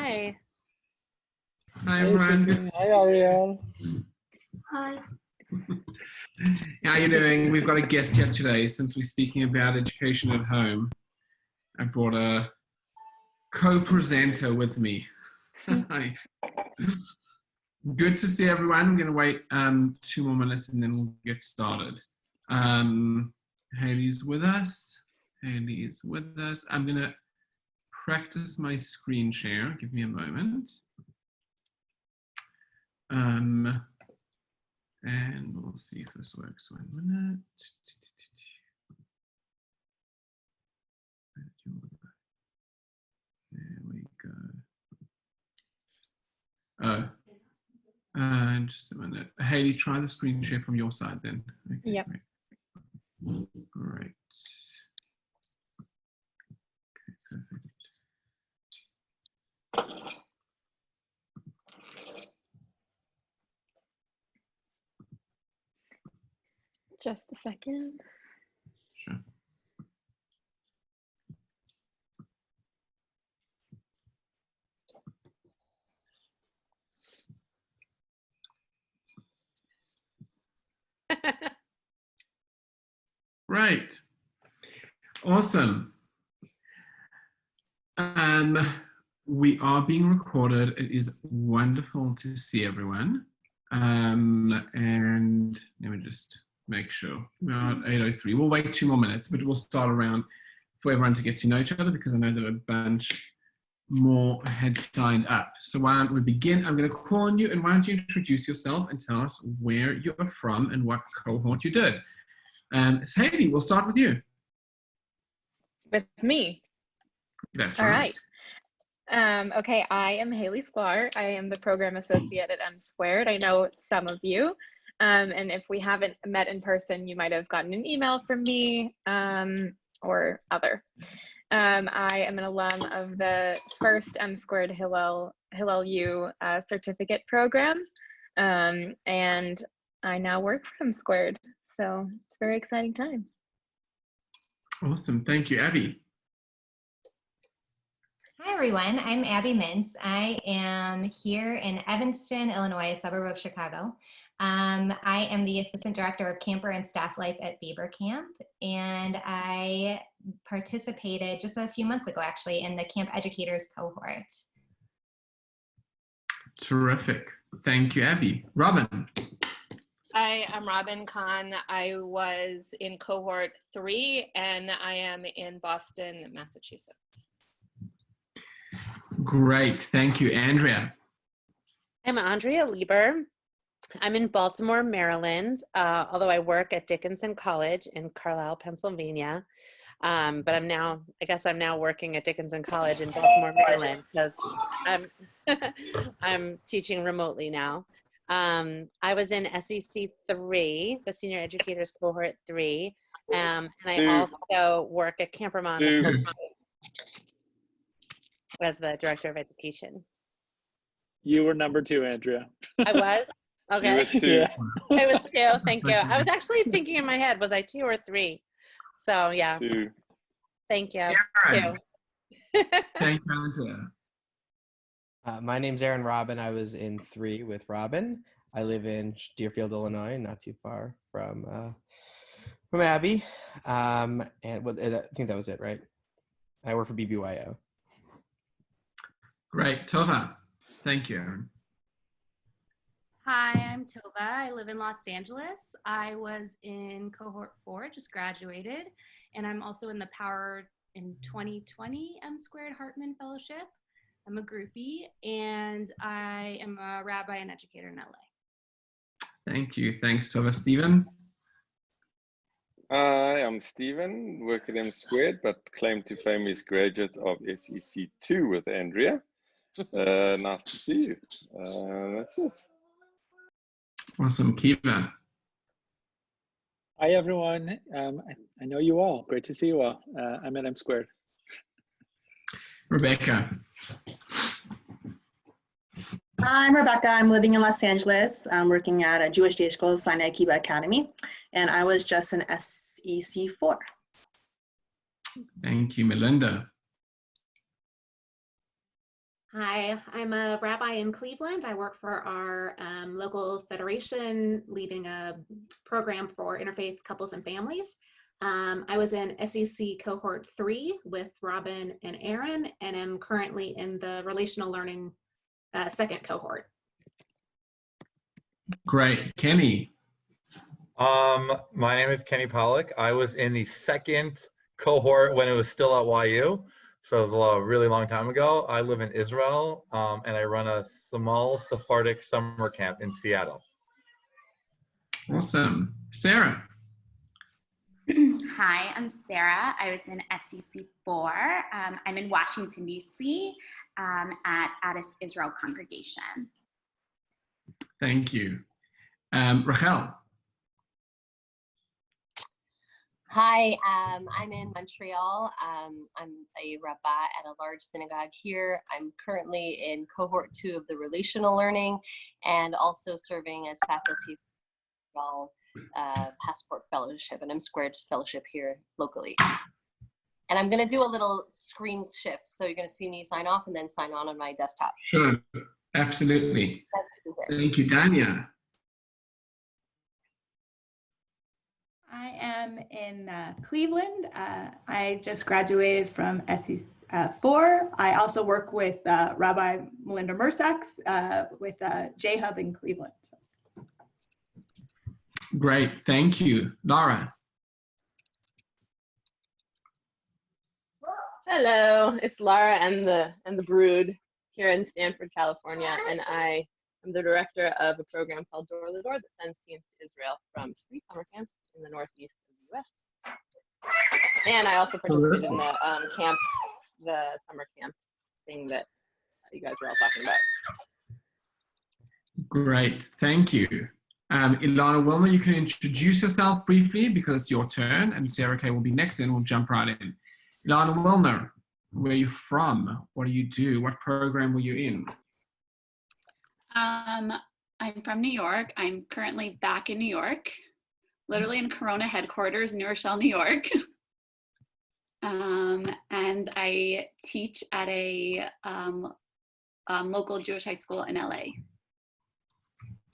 Hi. Hi, everyone. Hi, Ariel. Hi. How are you doing? We've got a guest here today. Since we're speaking about education at home, I brought a co-presenter with me. Hi. Good to see everyone. I'm going to wait 2 more minutes and then we'll get started. Haley's with us. Haley is with us. I'm going to practice my screen share. Give me a moment. And we'll see if this works. 1 minute. There we go. Oh, just a minute. Haley, try the screen share from your side then. Okay, yep. Great. Okay, perfect. Just a second. Sure. Right. Awesome. We are being recorded. It is wonderful to see everyone. And let me just make sure. We're at 8:03. We'll wait 2 more minutes, but we'll start around for everyone to get to know each other because I know that a bunch more had signed up. So why don't we begin? I'm going to call on you, and why don't you introduce yourself and tell us where you're from and what cohort you did. So Haley, we'll start with you. With me? That's All right. Okay, I am Haley Sklar. I am the program associate at M². I know some of you, and if we haven't met in person, you might have gotten an email from me or other. I am an alum of the first M² Hillel U certificate program, and I now work for M². So it's a very exciting time. Awesome. Thank you, Abby. Hi, everyone. I'm Abby Mintz. I am here in Evanston, Illinois, a suburb of Chicago. I am the Assistant Director of Camper and Staff Life at Beaver Camp, and I participated just a few months ago, actually, in the Camp Educators cohort. Terrific. Thank you, Abby. Robin. Hi, I'm Robin Kahn. I was in cohort 3 and I am in Boston, Massachusetts. Great. Thank you, Andrea. I'm Andrea Lieber. I'm in Baltimore, Maryland, although I work at Dickinson College in Carlisle, Pennsylvania. But I guess I'm now working at Dickinson College in Baltimore, Maryland, because I'm teaching remotely now. I was in SEC 3, the Senior Educators Cohort 3, and I also work at Camp Ramon as the Director of Education. You were number 2, Andrea. I was? Okay. You were 2. Yeah. I was 2, thank you. I was actually thinking in my head, was I 2 or 3? So yeah. 2. Thank you. Aaron. 2. Thank you, Andrea. My name's Aaron Robin. I was in 3 with Robin. I live in Deerfield, Illinois, not too far from Abby. And I think that was it, right? I work for BBYO. Great. Tova. Thank you, Aaron. Hi, I'm Tova. I live in Los Angeles. I was in cohort 4, just graduated, and I'm also in the Power in 2020 M² Hartman Fellowship. I'm a groupie, and I am a rabbi and educator in LA. Thank you. Thanks, Tova. Stephen. Hi, I'm Stephen, work at M², but claim to fame is graduate of SEC 2 with Andrea. Nice to see you. That's it. Awesome. Kiva. Hi, everyone. I know you all. Great to see you all. I'm at M². Rebecca. I'm Rebecca. I'm living in Los Angeles. I'm working at a Jewish day school, Sinai Kiva Academy, and I was just an SEC 4. Thank you, Melinda. Hi, I'm a rabbi in Cleveland. I work for our local federation, leading a program for interfaith couples and families. I was in SEC cohort 3 with Robin and Aaron, and am currently in the relational learning second cohort. Great. Kenny. My name is Kenny Pollock. I was in the second cohort when it was still at YU. So it was a really long time ago. I live in Israel, and I run a small Sephardic summer camp in Seattle. Awesome. Sarah. Hi, I'm Sarah. I was in SEC 4. I'm in Washington, D.C. At Addis Israel Congregation. Thank you. Rachel. Hi, I'm in Montreal. I'm a rabbi at a large synagogue here. I'm currently in cohort 2 of the relational learning and also serving as faculty for Passport Fellowship and M Squared Fellowship here locally. And I'm going to do a little screen shift. So you're going to see me sign off and then sign on my desktop. Sure, absolutely. Thank you, Dania. I am in Cleveland. I just graduated from SEC 4. I also work with Rabbi Melinda Mersax with EJE Home in Cleveland. Great, thank you. Laura. Hello, it's Laura and the brood here in Stanford, California, and I am the director of a program called Door to Door that sends teens to Israel from 3 summer camps in the northeast of the U.S. And I also participated in the summer camp thing that you guys were all talking about. Great, thank you. Ilana Wilmer, you can introduce yourself briefly because it's your turn, and Sarah Kay will be next, and we'll jump right in. Ilana Wilmer, where are you from? What do you do? What program were you in? I'm from New York. I'm currently back in New York, literally in Corona headquarters, New Rochelle, New York. And I teach at a local Jewish high school in LA.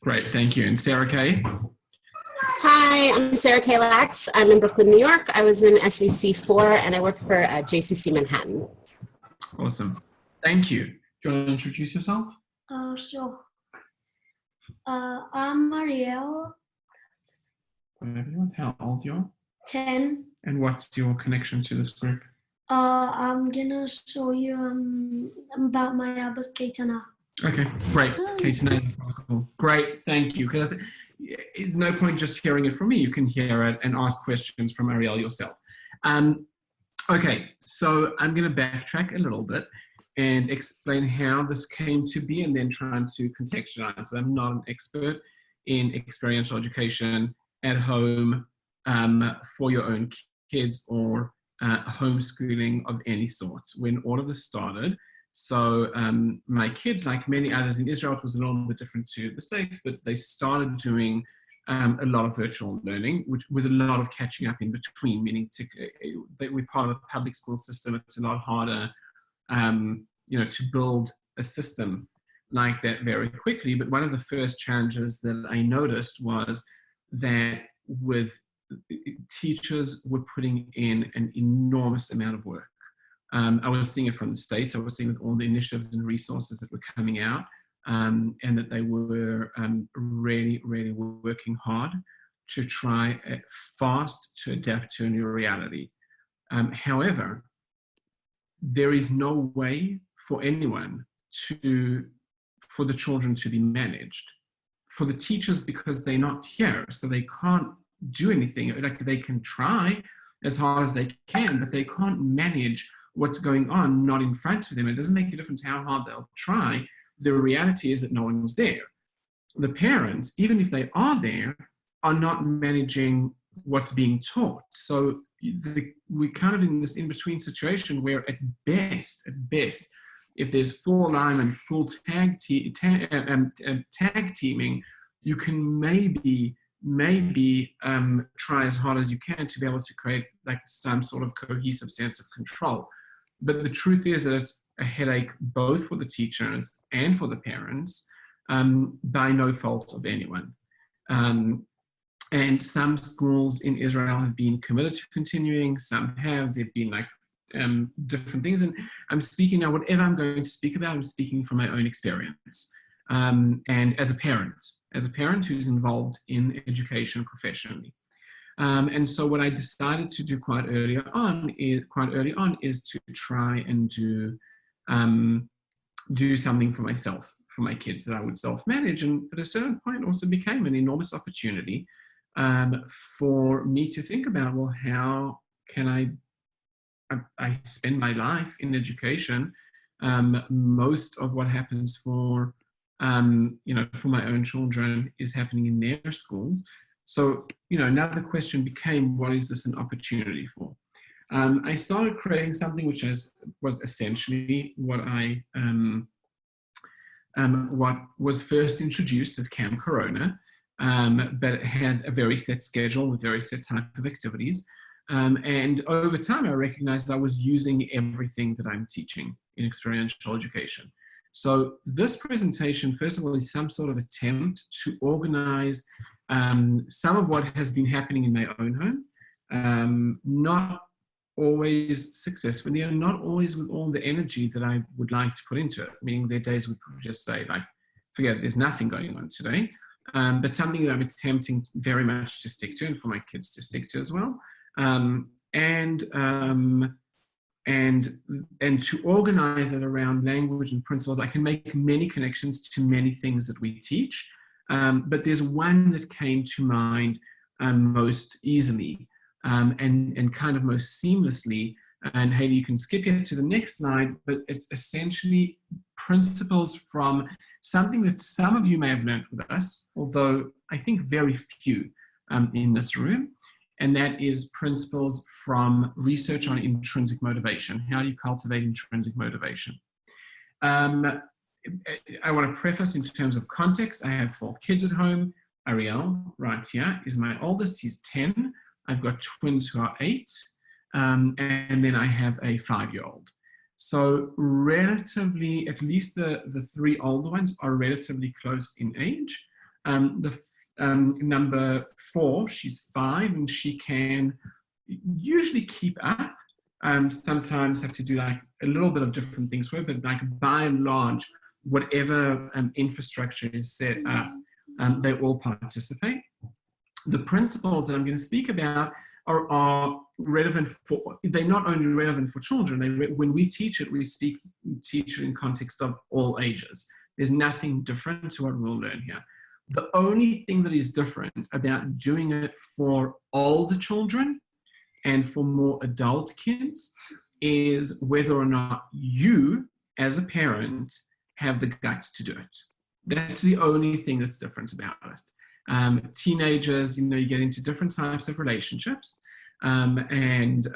Great, thank you. And Sarah Kay? Hi, I'm Sarah Kay Lax. I'm in Brooklyn, New York. I was in SEC 4 and I work for JCC Manhattan. Awesome. Thank you. Do you want to introduce yourself? Sure. I'm Marielle. How old you are? 10. And what's your connection to this group? I'm gonna show you about my Abbas Keitana. Okay, great. Keitana is cool. Great, thank you. Because no point just hearing it from me. You can hear it and ask questions from Ariel yourself. Okay, so I'm going to backtrack a little bit and explain how this came to be and then trying to contextualize. So I'm not an expert in experiential education at home for your own kids or homeschooling of any sort. When all of this started, so my kids, like many others in Israel, it was a little bit different to the States, but they started doing a lot of virtual learning, which with a lot of catching up in between, meaning that we're part of the public school system. It's a lot harder, to build a system like that very quickly. But one of the first challenges that I noticed was that with teachers were putting in an enormous amount of work. I was seeing it from the States. I was seeing all the initiatives and resources that were coming out, and that they were really, really working hard to try fast to adapt to a new reality. However, there is no way for anyone for the children to be managed. For the teachers, because they're not here, so they can't do anything. Like, they can try as hard as they can, but they can't manage what's going on not in front of them. It doesn't make a difference how hard they'll try. The reality is that no one's there. The parents, even if they are there, are not managing what's being taught. So we're kind of in this in-between situation where at best, if there's full alignment, full tag teaming, you can maybe try as hard as you can to be able to create like some sort of cohesive sense of control. But the truth is that it's a headache both for the teachers and for the parents, by no fault of anyone. And some schools in Israel have been committed to continuing, some have, there've been like different things. And I'm speaking now, whatever I'm going to speak about, I'm speaking from my own experience. And as a parent who's involved in education professionally. And so what I decided to do quite early on is to try and do something for myself, for my kids, that I would self-manage. And at a certain point also became an enormous opportunity for me to think about, well, how can I spend my life in education? Most of what happens for my own children is happening in their schools. So, another question became, what is this an opportunity for? I started creating something which was essentially what was first introduced as Camp Corona, but it had a very set schedule with very set type of activities. And over time, I recognized I was using everything that I'm teaching in experiential education. So this presentation, first of all, is some sort of attempt to organize some of what has been happening in my own home, not always successfully and not always with all the energy that I would like to put into it, meaning there are days we could just say, like, forget it, there's nothing going on today, but something that I'm attempting very much to stick to and for my kids to stick to as well. And to organize it around language and principles. I can make many connections to many things that we teach, but there's one that came to mind most easily and kind of most seamlessly. And Haley, you can skip here to the next slide, but it's essentially principles from something that some of you may have learned with us, although I think very few in this room. And that is principles from research on intrinsic motivation. How do you cultivate intrinsic motivation? I want to preface in terms of context. I have 4 kids at home. Ariel, right here, is my oldest. He's 10. I've got twins who are 8. And then I have a 5-year-old. So relatively, at least the 3 older ones are relatively close in age. Number 4, she's 5, and she can usually keep up. Sometimes have to do like a little bit of different things with her, but like by and large, whatever infrastructure is set up, they all participate. The principles that I'm going to speak about are relevant for, they're not only relevant for children, when we teach it, we teach it in context of all ages. There's nothing different to what we'll learn here. The only thing that is different about doing it for older children and for more adult kids is whether or not you, as a parent, have the guts to do it. That's the only thing that's different about it. Teenagers, you get into different types of relationships, and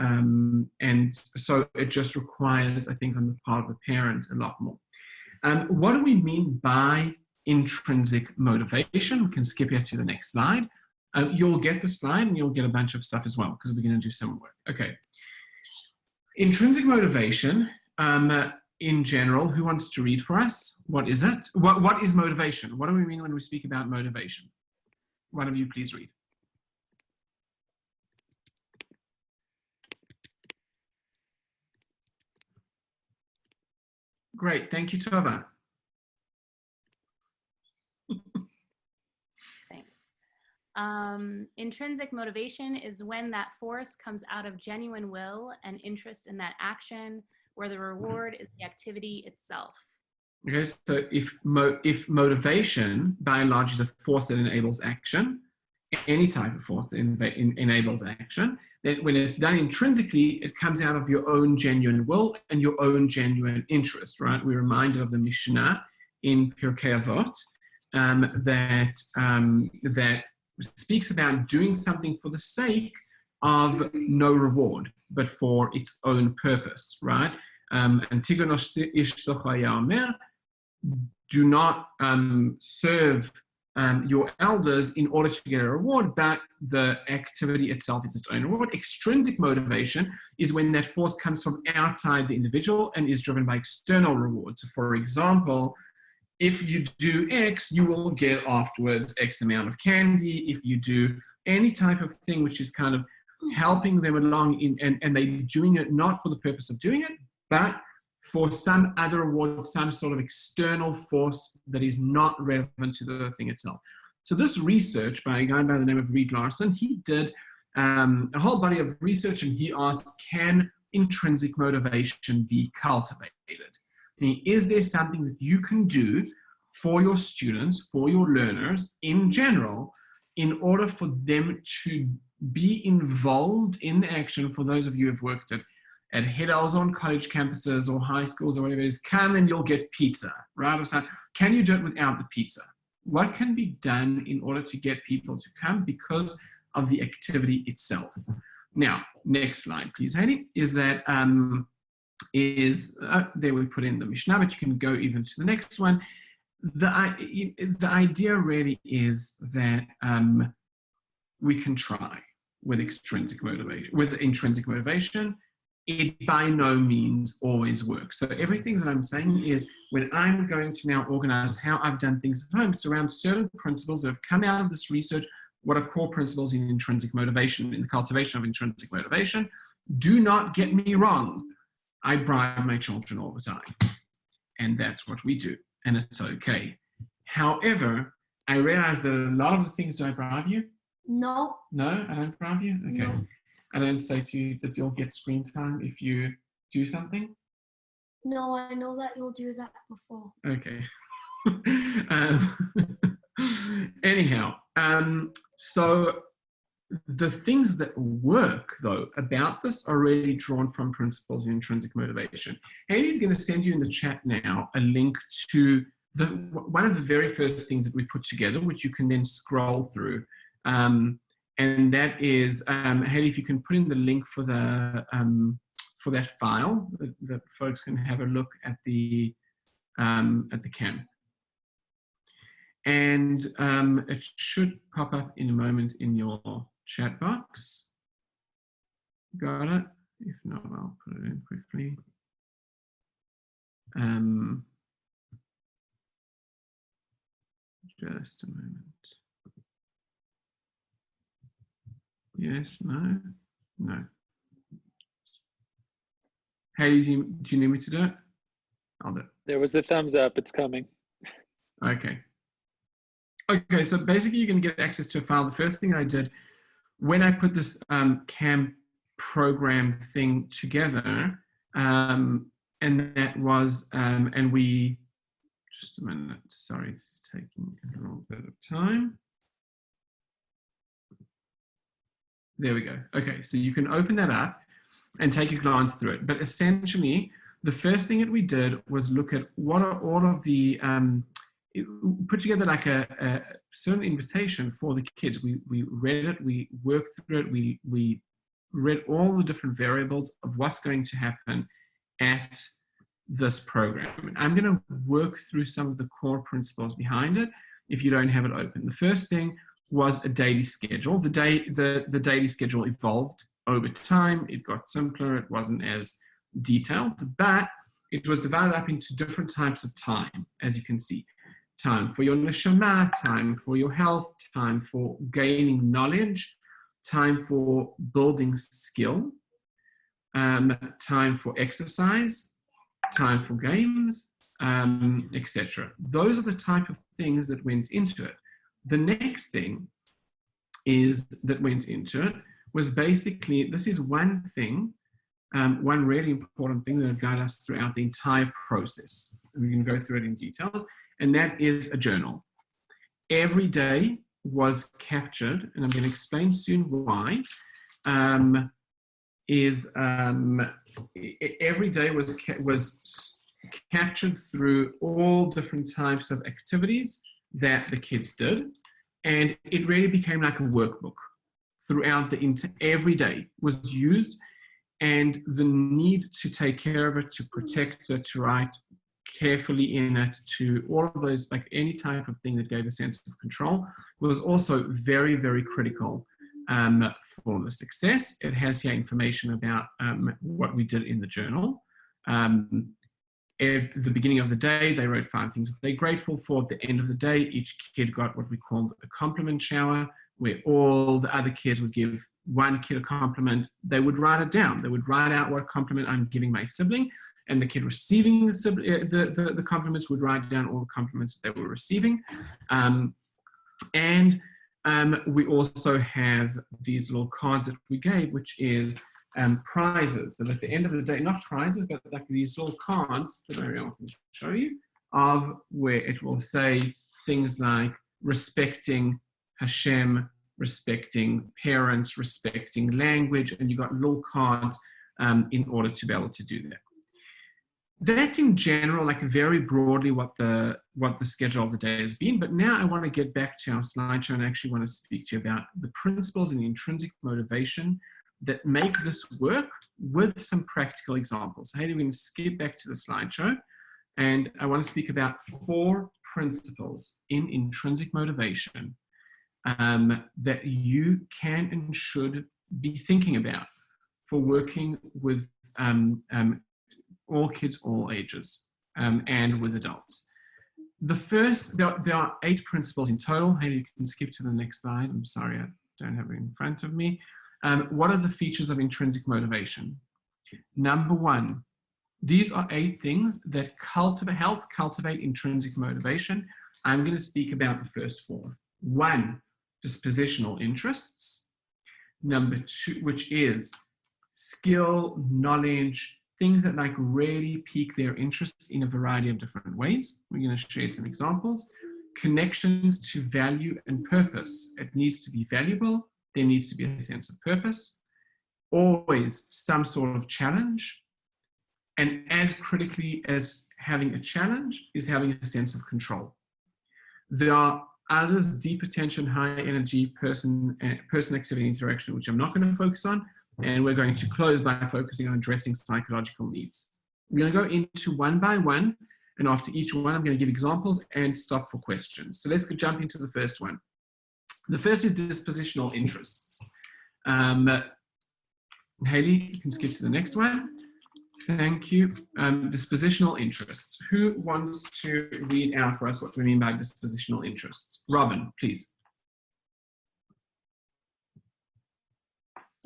so it just requires, I think, on the part of the parent, a lot more. What do we mean by intrinsic motivation? We can skip here to the next slide. You'll get the slide and you'll get a bunch of stuff as well, because we're going to do some work. Okay. Intrinsic motivation, in general, who wants to read for us? What is it? What is motivation? What do we mean when we speak about motivation? One of you please read. Great, thank you, Tova. Intrinsic motivation is when that force comes out of genuine will and interest in that action, where the reward is the activity itself. Okay, so if motivation by and large is a force that enables action, any type of force that enables action, then when it's done intrinsically, it comes out of your own genuine will and your own genuine interest, right? We're reminded of the Mishnah in Pirkei Avot that speaks about doing something for the sake of no reward, but for its own purpose, right? Do not serve your elders in order to get a reward, but the activity itself is its own reward. Extrinsic motivation is when that force comes from outside the individual and is driven by external rewards. So for example, if you do X, you will get afterwards X amount of candy. If you do any type of thing which is kind of helping them along and they're doing it not for the purpose of doing it, but for some other reward, some sort of external force that is not relevant to the thing itself. So this research by a guy by the name of Reed Larson, he did a whole body of research, and he asked, can intrinsic motivation be cultivated? And is there something that you can do for your students, for your learners in general, in order for them to be involved in action? For those of you who have worked at head L's on college campuses or high schools or whatever it is, come and you'll get pizza, right? Or something. Can you do it without the pizza? What can be done in order to get people to come because of the activity itself? Now, next slide, please, Heidi, is that, there we put in the Mishnah, but you can go even to the next one. The idea really is that we can try with extrinsic motivation, with intrinsic motivation. It by no means always works. So everything that I'm saying is when I'm going to now organize how I've done things at home, it's around certain principles that have come out of this research. What are core principles in intrinsic motivation, in the cultivation of intrinsic motivation? Do not get me wrong. I bribe my children all the time, and that's what we do, and it's okay. However, I realize that a lot of the things, do I bribe you? No. No, I don't bribe you? Okay. No. I don't say to you that you'll get screen time if you do something? No, I know that you'll do that before. Okay. Anyhow, so the things that work, though, about this are really drawn from principles in intrinsic motivation. Haley's going to send you in the chat now a link to one of the very first things that we put together, which you can then scroll through. And that is, Haley, if you can put in the link for that file, that folks can have a look at the camp. And it should pop up in a moment in your chat box. Got it? If not, I'll put it in quickly. Just a moment. Yes, no, no. Hey, do you need me to do it? I'll do it. There was a thumbs up, it's coming. Okay. Okay, so basically you can get access to a file. The first thing I did when I put this camp program thing together, and that was, and we, just a minute, sorry, this is taking a little bit of time. There we go. Okay, so you can open that up and take a glance through it. But essentially, the first thing that we did was look at what are all of the, put together like a certain invitation for the kids. We read it, we worked through it, we read all the different variables of what's going to happen at this program. And I'm going to work through some of the core principles behind it if you don't have it open. The first thing was a daily schedule. The daily schedule evolved over time. It got simpler. It wasn't as detailed, but it was divided up into different types of time, as you can see. Time for your neshama, time for your health, time for gaining knowledge, time for building skill, time for exercise, time for games, etc. Those are the type of things that went into it. The next thing that went into it was basically, this is one thing, one really important thing that will guide us throughout the entire process. We can go through it in details, and that is a journal. Every day was captured, and I'm going to explain soon why, every day was captured through all different types of activities that the kids did, and it really became like a workbook throughout every day was used, and the need to take care of it, to protect it, to write carefully in it to all of those, like any type of thing that gave a sense of control, was also very, very critical for the success. It has here information about what we did in the journal. At the beginning of the day, they wrote 5 things that they're grateful for. At the end of the day, each kid got what we called a compliment shower, where all the other kids would give one kid a compliment. They would write it down. They would write out what compliment I'm giving my sibling, and the kid receiving the compliments would write down all the compliments that they were receiving. We also have these little cards that we gave, which is prizes, that at the end of the day, not prizes, but like these little cards that I can show you, of where it will say things like respecting Hashem, respecting parents, respecting language, and you got little cards in order to be able to do that. That's in general, like very broadly, what the schedule of the day has been. But now I want to get back to our slideshow and actually want to speak to you about the principles and the intrinsic motivation that make this work with some practical examples. So, Haley, we're going to skip back to the slideshow, and I want to speak about 4 principles in intrinsic motivation that you can and should be thinking about for working with all kids, all ages, and with adults. The first, there are 8 principles in total. Haley, you can skip to the next slide. I'm sorry, I don't have it in front of me. What are the features of intrinsic motivation? Number 1, these are 8 things that help cultivate intrinsic motivation. I'm going to speak about the first 4. 1, dispositional interests. Number 2, which is skill, knowledge, things that like really pique their interest in a variety of different ways. We're going to share some examples. Connections to value and purpose. It needs to be valuable. There needs to be a sense of purpose. Always some sort of challenge. And as critically as having a challenge is having a sense of control. There are others, deep attention, high energy, person activity interaction, which I'm not going to focus on. And we're going to close by focusing on addressing psychological needs. I'm going to go into one by one, and after each one, I'm going to give examples and stop for questions. So let's jump into the first one. The first is dispositional interests. Haley, you can skip to the next one. Thank you. Dispositional interests. Who wants to read out for us what we mean by dispositional interests? Robin, please.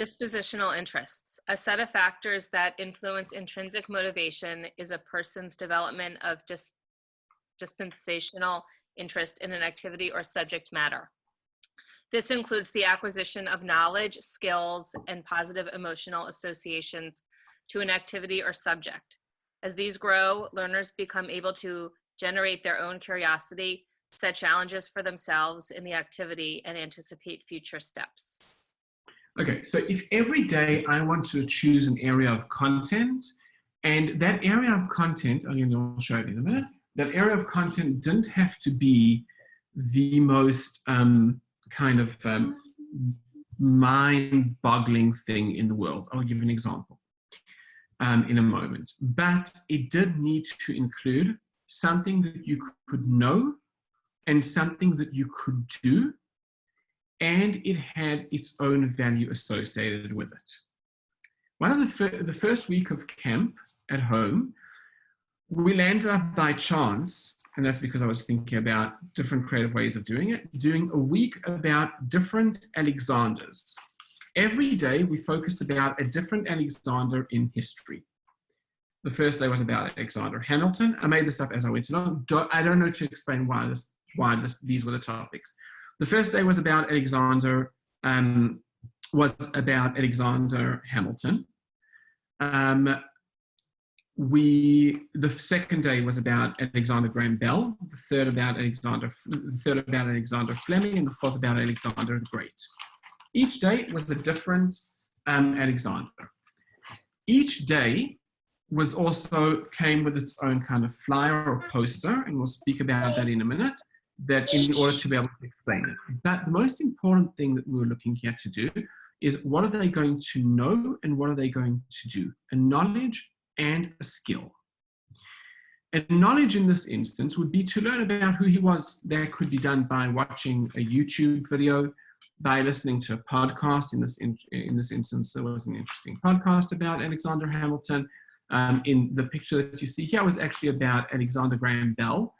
Dispositional interests. A set of factors that influence intrinsic motivation is a person's development of dispensational interest in an activity or subject matter. This includes the acquisition of knowledge, skills, and positive emotional associations to an activity or subject. As these grow, learners become able to generate their own curiosity, set challenges for themselves in the activity, and anticipate future steps. Okay, so if every day I want to choose an area of content, and that area of content, I'll show it in a minute, that area of content didn't have to be the most mind-boggling thing in the world. I'll give you an example in a moment. But it did need to include something that you could know and something that you could do, and it had its own value associated with it. One of the first week of camp at home, we landed up by chance, and that's because I was thinking about different creative ways of doing it, doing a week about different Alexanders. Every day we focused about a different Alexander in history. The first day was about Alexander Hamilton. I made this up as I went along. I don't know to explain why these were the topics. The first day was about Alexander Hamilton. The second day was about Alexander Graham Bell. The third about Alexander Fleming, and the fourth about Alexander the Great. Each day was a different Alexander. Each day came with its own kind of flyer or poster, and we'll speak about that in a minute, that in order to be able to explain it. But the most important thing that we were looking here to do is what are they going to know and what are they going to do? A knowledge and a skill. And knowledge in this instance would be to learn about who he was. That could be done by watching a YouTube video, by listening to a podcast. In this instance, there was an interesting podcast about Alexander Hamilton. In the picture that you see here was actually about Alexander Graham Bell,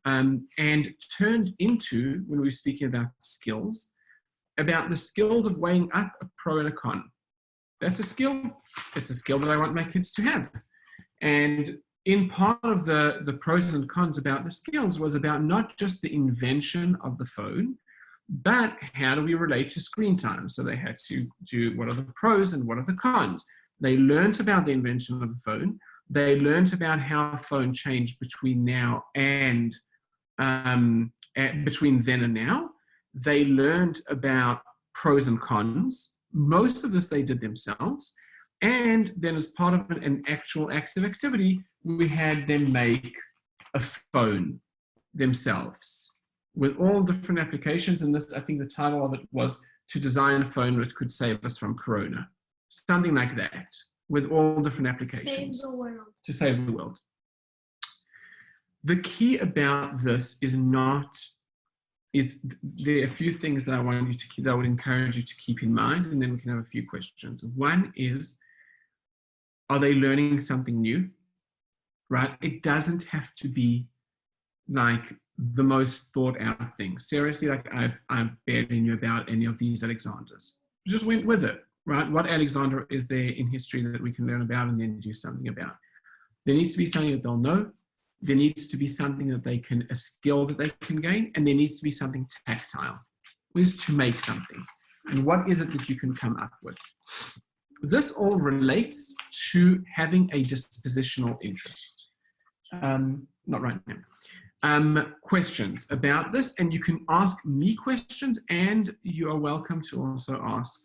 and turned into, when we were speaking about skills, about the skills of weighing up a pro and a con. That's a skill. It's a skill that I want my kids to have. And in part of the pros and cons about the skills was about not just the invention of the phone, but how do we relate to screen time? So they had to do what are the pros and what are the cons. They learned about the invention of the phone. They learned about how a phone changed between now and between then and now. They learned about pros and cons. Most of this they did themselves. And then as part of an actual active activity, we had them make a phone themselves with all different applications. And this, I think the title of it was to design a phone that could save us from Corona. Something like that, with all different applications. Save the world. To save the world. The key about this is there are a few things that I want you to keep, that I would encourage you to keep in mind, and then we can have a few questions. One is, are they learning something new? Right? It doesn't have to be like the most thought out thing. Seriously, like I barely knew about any of these Alexanders. Just went with it, right? What Alexander is there in history that we can learn about and then do something about? There needs to be something that they'll know. There needs to be something that they can, a skill that they can gain, and there needs to be something tactile, which is to make something. And what is it that you can come up with? This all relates to having a dispositional interest. Not right now. Questions about this, and you can ask me questions, and you are welcome to also ask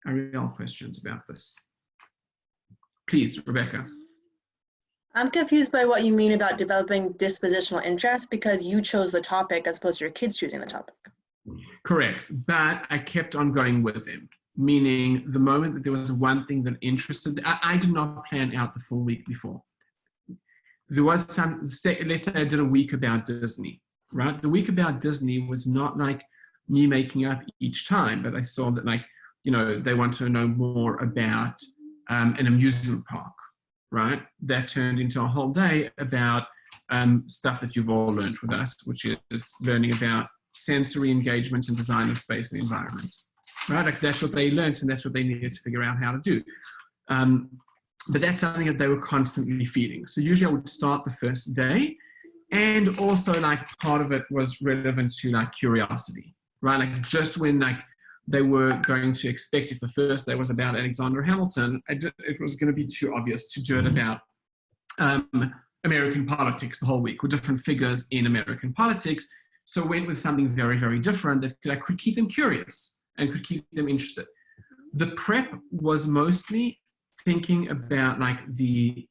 Ariel questions about this. Please, Rebecca. I'm confused by what you mean about developing dispositional interest, because you chose the topic as opposed to your kids choosing the topic. Correct, but I kept on going with him, meaning the moment that there was one thing that interested, I did not plan out the full week before. There was some, let's say I did a week about Disney, right? The week about Disney was not like me making up each time, but I saw that, like, you know, they want to know more about an amusement park, right? That turned into a whole day about stuff that you've all learned with us, which is learning about sensory engagement and design of space and environment, right? Like that's what they learned, and that's what they needed to figure out how to do. But that's something that they were constantly feeding. So usually I would start the first day, and also like part of it was relevant to like curiosity, right? Like just when like they were going to expect, if the first day was about Alexander Hamilton, it was going to be too obvious to do it about American politics the whole week, with different figures in American politics. So went with something very, very different that could keep them curious and could keep them interested. The prep was mostly thinking about like the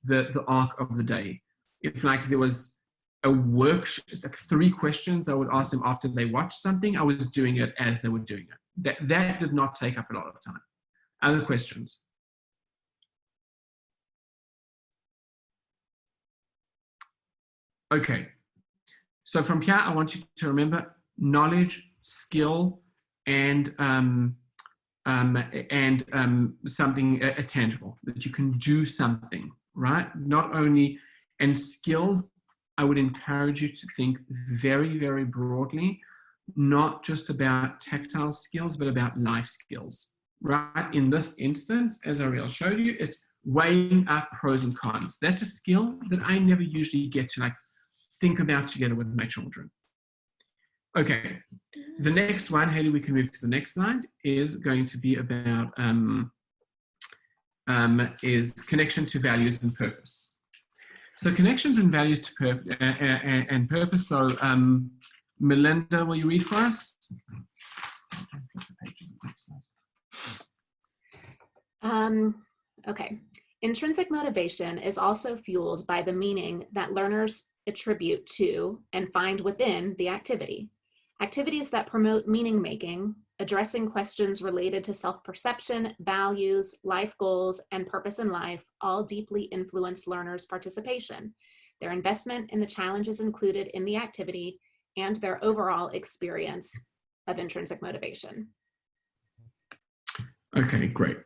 arc of the day. If like there was a worksheet, like 3 questions I would ask them after they watched something, I was doing it as they were doing it. That did not take up a lot of time. Other questions? Okay. So from here, I want you to remember knowledge, skill, and something tangible, that you can do something, right? Not only, and skills, I would encourage you to think very, very broadly, not just about tactile skills, but about life skills, right? In this instance, as Ariel showed you, it's weighing up pros and cons. That's a skill that I never usually get to like think about together with my children. Okay, the next one, Haley, we can move to the next slide, is going to be about is connection to values and purpose. So connections and values to and purpose. So Melinda, will you read for us? Okay. Intrinsic motivation is also fueled by the meaning that learners attribute to and find within the activity. Activities that promote meaning making, addressing questions related to self-perception, values, life goals, and purpose in life all deeply influence learners' participation. their investment in the challenges included in the activity, and their overall experience of intrinsic motivation. Okay, great.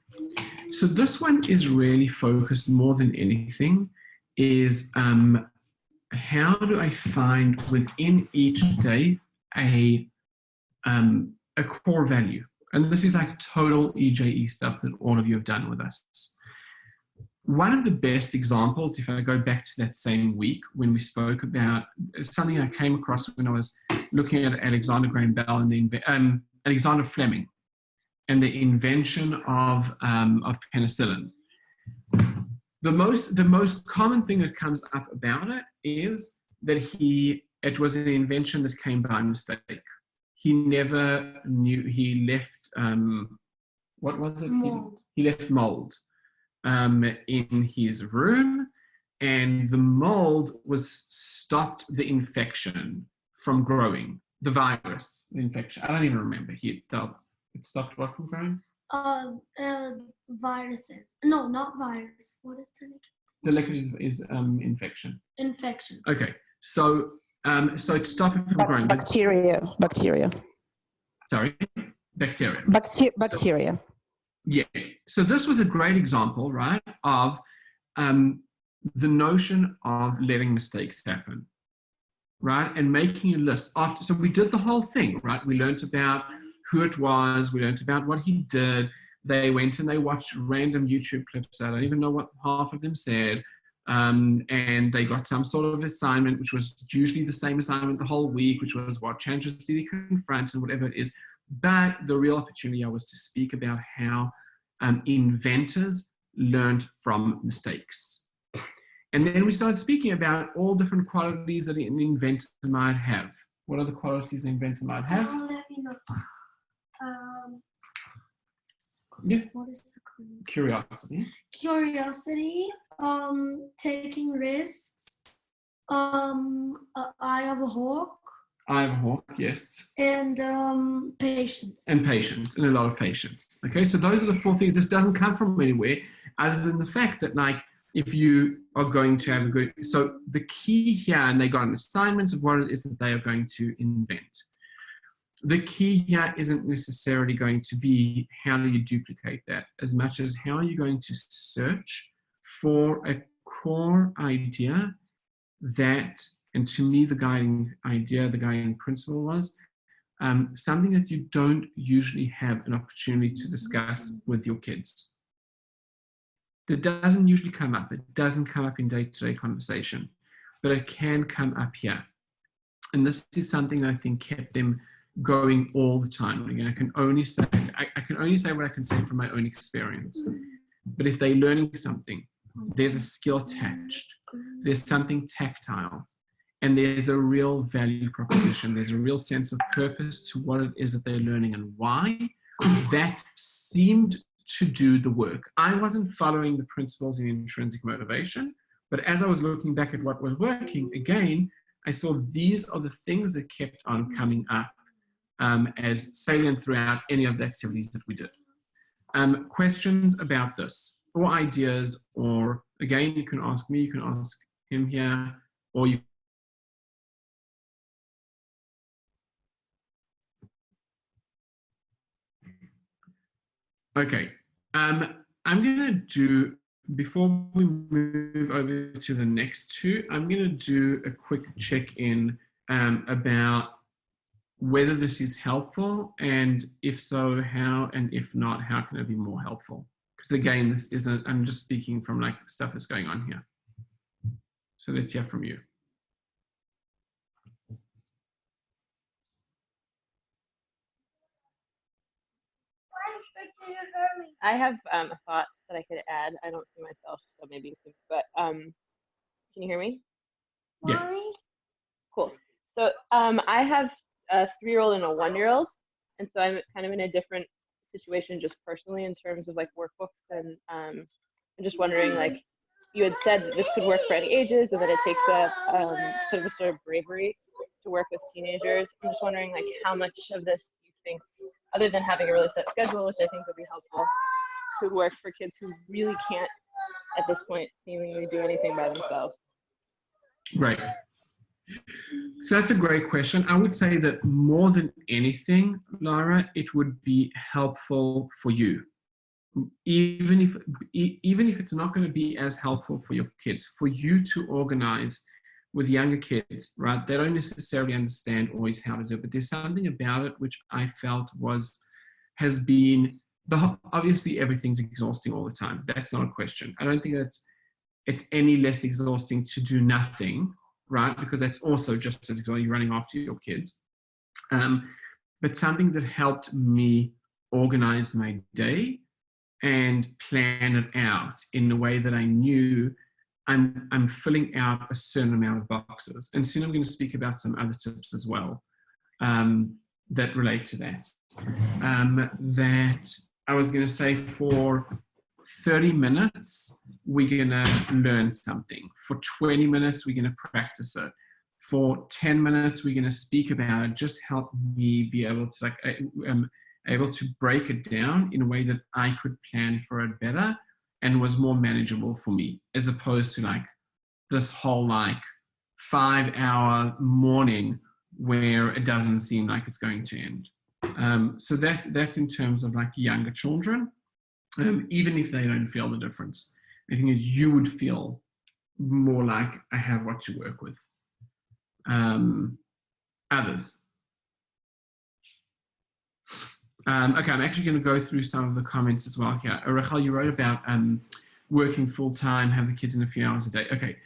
So this one is really focused more than anything is how do I find within each day a core value? And this is like total EJE stuff that all of you have done with us. One of the best examples, if I go back to that same week when we spoke about something I came across when I was looking at Alexander Graham Bell and Alexander Fleming and the invention of penicillin. The most common thing that comes up about it is that it was an invention that came by mistake. He never knew, he left, what was it? Mold. He left mold in his room, and the mold stopped the infection from growing. The virus, the infection, I don't even remember. It stopped what from growing? Viruses. No, not virus. What is the liquid? The liquid is infection. Infection. Okay, so it stopped it from growing. Bacteria. Sorry, bacteria. Bacteria. So, yeah. So this was a great example, right, of the notion of letting mistakes happen, right, and making a list after. So we did the whole thing, right? We learned about who it was. We learned about what he did. They went and they watched random YouTube clips. I don't even know what half of them said. And they got some sort of assignment, which was usually the same assignment the whole week, which was what challenges did he confront and whatever it is. But the real opportunity was to speak about how inventors learned from mistakes. And then we started speaking about all different qualities that an inventor might have. What are the qualities an inventor might have? Yeah. What is the clue? Curiosity. Curiosity, taking risks, eye of a hawk. Eye of a hawk, yes. And patience. And patience, and a lot of patience. Okay, so those are the four things. This doesn't come from anywhere other than the fact that, like, if you are going to have a good, so the key here, and they got an assignment of what it is that they are going to invent. The key here isn't necessarily going to be how do you duplicate that, as much as how are you going to search for a core idea that, and to me the guiding idea, the guiding principle was something that you don't usually have an opportunity to discuss with your kids. That doesn't usually come up. It doesn't come up in day-to-day conversation, but it can come up here. And this is something that I think kept them going all the time. Again, I can only say what I can say from my own experience. But if they're learning something, there's a skill attached. There's something tactile. And there's a real value proposition. There's a real sense of purpose to what it is that they're learning and why. That seemed to do the work. I wasn't following the principles in intrinsic motivation, but as I was looking back at what was working, again, I saw these are the things that kept on coming up as salient throughout any of the activities that we did. Questions about this, or ideas, or again, you can ask me, you can ask him here, or you. Okay, I'm going to do, before we move over to the next two, I'm going to do a quick check-in about whether this is helpful, and if so, how, and if not, how can it be more helpful? Because again, this isn't, I'm just speaking from like stuff that's going on here. So let's hear from you. I have a thought that I could add. I don't see myself, so maybe some, but can you hear me? Yeah. Cool. So I have a 3-year-old and a 1-year-old, and so I'm kind of in a different situation just personally in terms of like workbooks, and I'm just wondering, like, you had said that this could work for any ages and that it takes a sort of bravery to work with teenagers. I'm just wondering, like, how much of this do you think, other than having a really set schedule, which I think would be helpful, could work for kids who really can't, at this point, seemingly do anything by themselves? Great. So that's a great question. I would say that more than anything, Lara, it would be helpful for you. Even if it's not going to be as helpful for your kids, for you to organize with younger kids, right? They don't necessarily understand always how to do it, but there's something about it which I felt has been, obviously everything's exhausting all the time. That's not a question. I don't think that it's any less exhausting to do nothing, right? Because that's also just as exhausting, running after your kids. But something that helped me organize my day and plan it out in a way that I knew I'm filling out a certain amount of boxes. And soon I'm going to speak about some other tips as well that relate to that. That I was going to say for 30 minutes, we're going to learn something. For 20 minutes, we're going to practice it. For 10 minutes, we're going to speak about it. Just help me be able to able to break it down in a way that I could plan for it better and was more manageable for me, as opposed to like this whole like 5-hour morning where it doesn't seem like it's going to end. So that's in terms of like younger children, even if they don't feel the difference. I think that you would feel more like I have what to work with. Others. Okay, I'm actually going to go through some of the comments as well here. Rachel, you wrote about working full-time, have the kids in a few hours a day. Okay,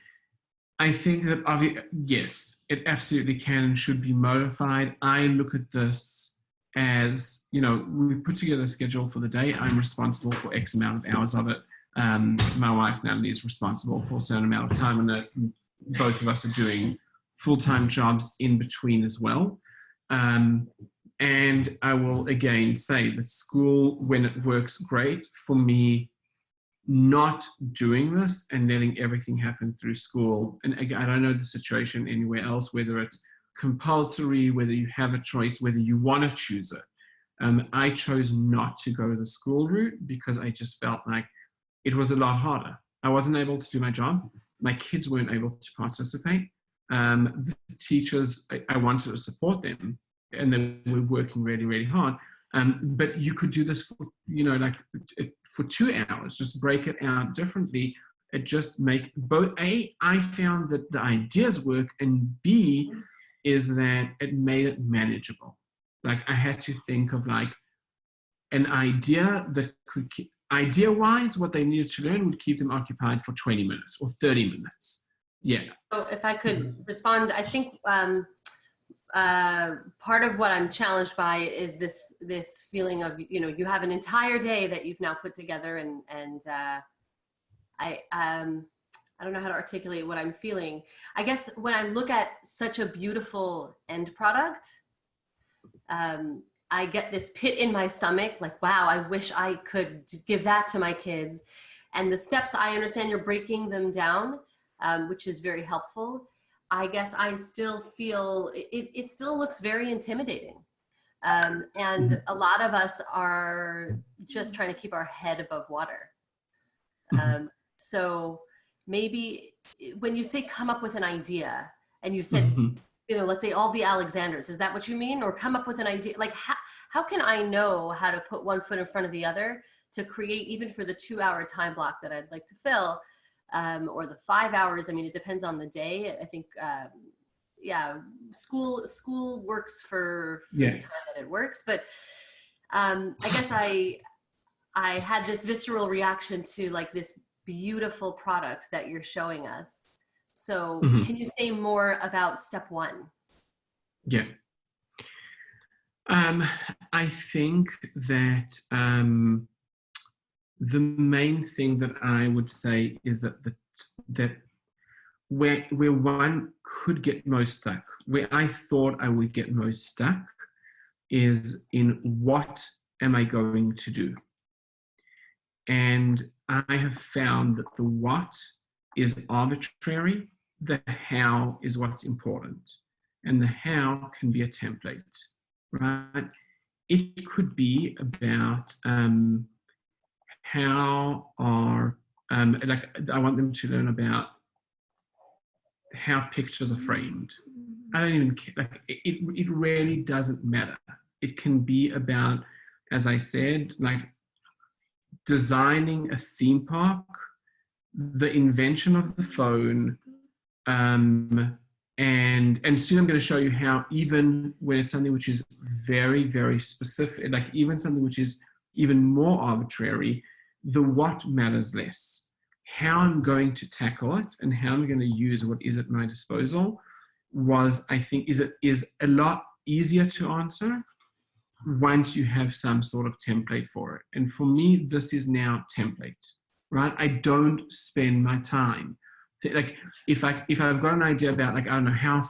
I think that, yes, it absolutely can and should be modified. I look at this as, you know, we put together a schedule for the day. I'm responsible for X amount of hours of it. My wife, Natalie, is responsible for a certain amount of time, and that both of us are doing full-time jobs in between as well. And I will again say that school, when it works great, for me, not doing this and letting everything happen through school. And again, I don't know the situation anywhere else, whether it's compulsory, whether you have a choice, whether you want to choose it. I chose not to go the school route because I just felt like it was a lot harder. I wasn't able to do my job. My kids weren't able to participate. The teachers, I wanted to support them, and they were working really, really hard. But you could do this for, you know, like for 2 hours, just break it out differently. It just make both, A, I found that the ideas work, and B, is that it made it manageable. Like I had to think of like an idea that could keep, idea-wise, what they needed to learn would keep them occupied for 20 minutes or 30 minutes. Yeah. So if I could respond, I think part of what I'm challenged by is this feeling of, you know, you have an entire day that you've now put together, and I don't know how to articulate what I'm feeling. I guess when I look at such a beautiful end product, I get this pit in my stomach, like, wow, I wish I could give that to my kids. And the steps, I understand you're breaking them down, which is very helpful. I guess I still feel, it still looks very intimidating. And a lot of us are just trying to keep our head above water. So maybe when you say come up with an idea, and you said, you know, let's say all the Alexanders, is that what you mean? Or come up with an idea, like how can I know how to put one foot in front of the other to create, even for the 2-hour time block that I'd like to fill, or the 5 hours? I mean, it depends on the day. I think, yeah, school works for the time that it works. But I guess I had this visceral reaction to like this beautiful product that you're showing us. So can you say more about step one? Yeah. I think that the main thing that I would say is that that where one could get most stuck, where I thought I would get most stuck, is in what am I going to do? And I have found that the what is arbitrary, the how is what's important. And the how can be a template, right? It could be about how are, like I want them to learn about how pictures are framed. I don't even care. Like it really doesn't matter. It can be about, as I said, like designing a theme park, the invention of the phone, and soon I'm going to show you how, even when it's something which is very, very specific, like even something which is even more arbitrary, the what matters less. How I'm going to tackle it and how I'm going to use what is at my disposal I think is a lot easier to answer once you have some sort of template for it. And for me, this is now template, right? I don't spend my time. Like if I've got an idea about, like, I don't know, how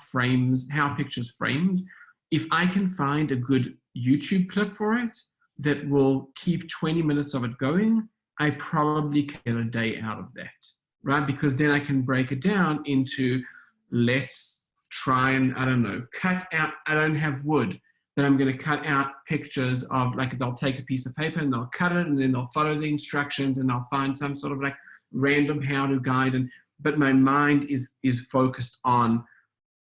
pictures framed, if I can find a good YouTube clip for it that will keep 20 minutes of it going, I probably get a day out of that, right? Because then I can break it down into, let's try and, I don't know, cut out, I don't have wood, but I'm going to cut out pictures of, like, they'll take a piece of paper and they'll cut it and then they'll follow the instructions and they'll find some sort of like random how-to guide. But my mind is focused on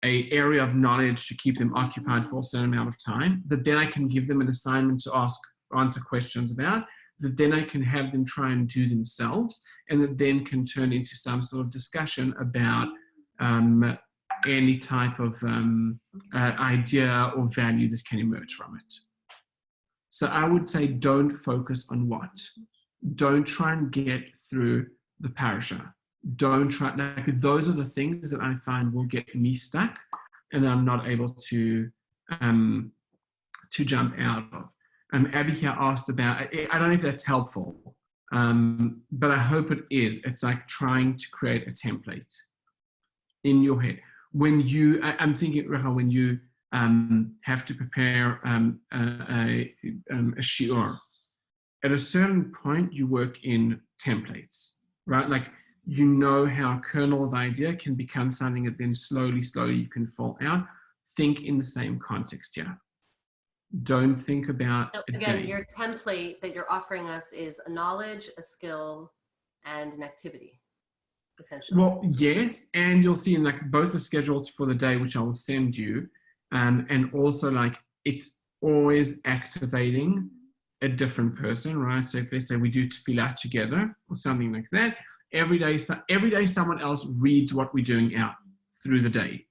an area of knowledge to keep them occupied for a certain amount of time, that then I can give them an assignment to answer questions about, that then I can have them try and do themselves, and that then can turn into some sort of discussion about any type of idea or value that can emerge from it. So I would say don't focus on what. Don't try and get through the parasha. Don't try, like, those are the things that I find will get me stuck and I'm not able to jump out of. Abby here asked about, I don't know if that's helpful, but I hope it is. It's like trying to create a template in your head. When you, I'm thinking, Rahel, when you have to prepare a shiur, at a certain point you work in templates, right? Like, you know how a kernel of idea can become something that then slowly you can fall out. Think in the same context here. Don't think about so again, your template that you're offering us is a knowledge, a skill, and an activity, essentially. Well, yes, and you'll see in, like, both are scheduled for the day, which I will send you, and also, like, it's always activating a different person, right? So if, let's say, we do tefillah together or something like that, every day someone else reads what we're doing out through the day,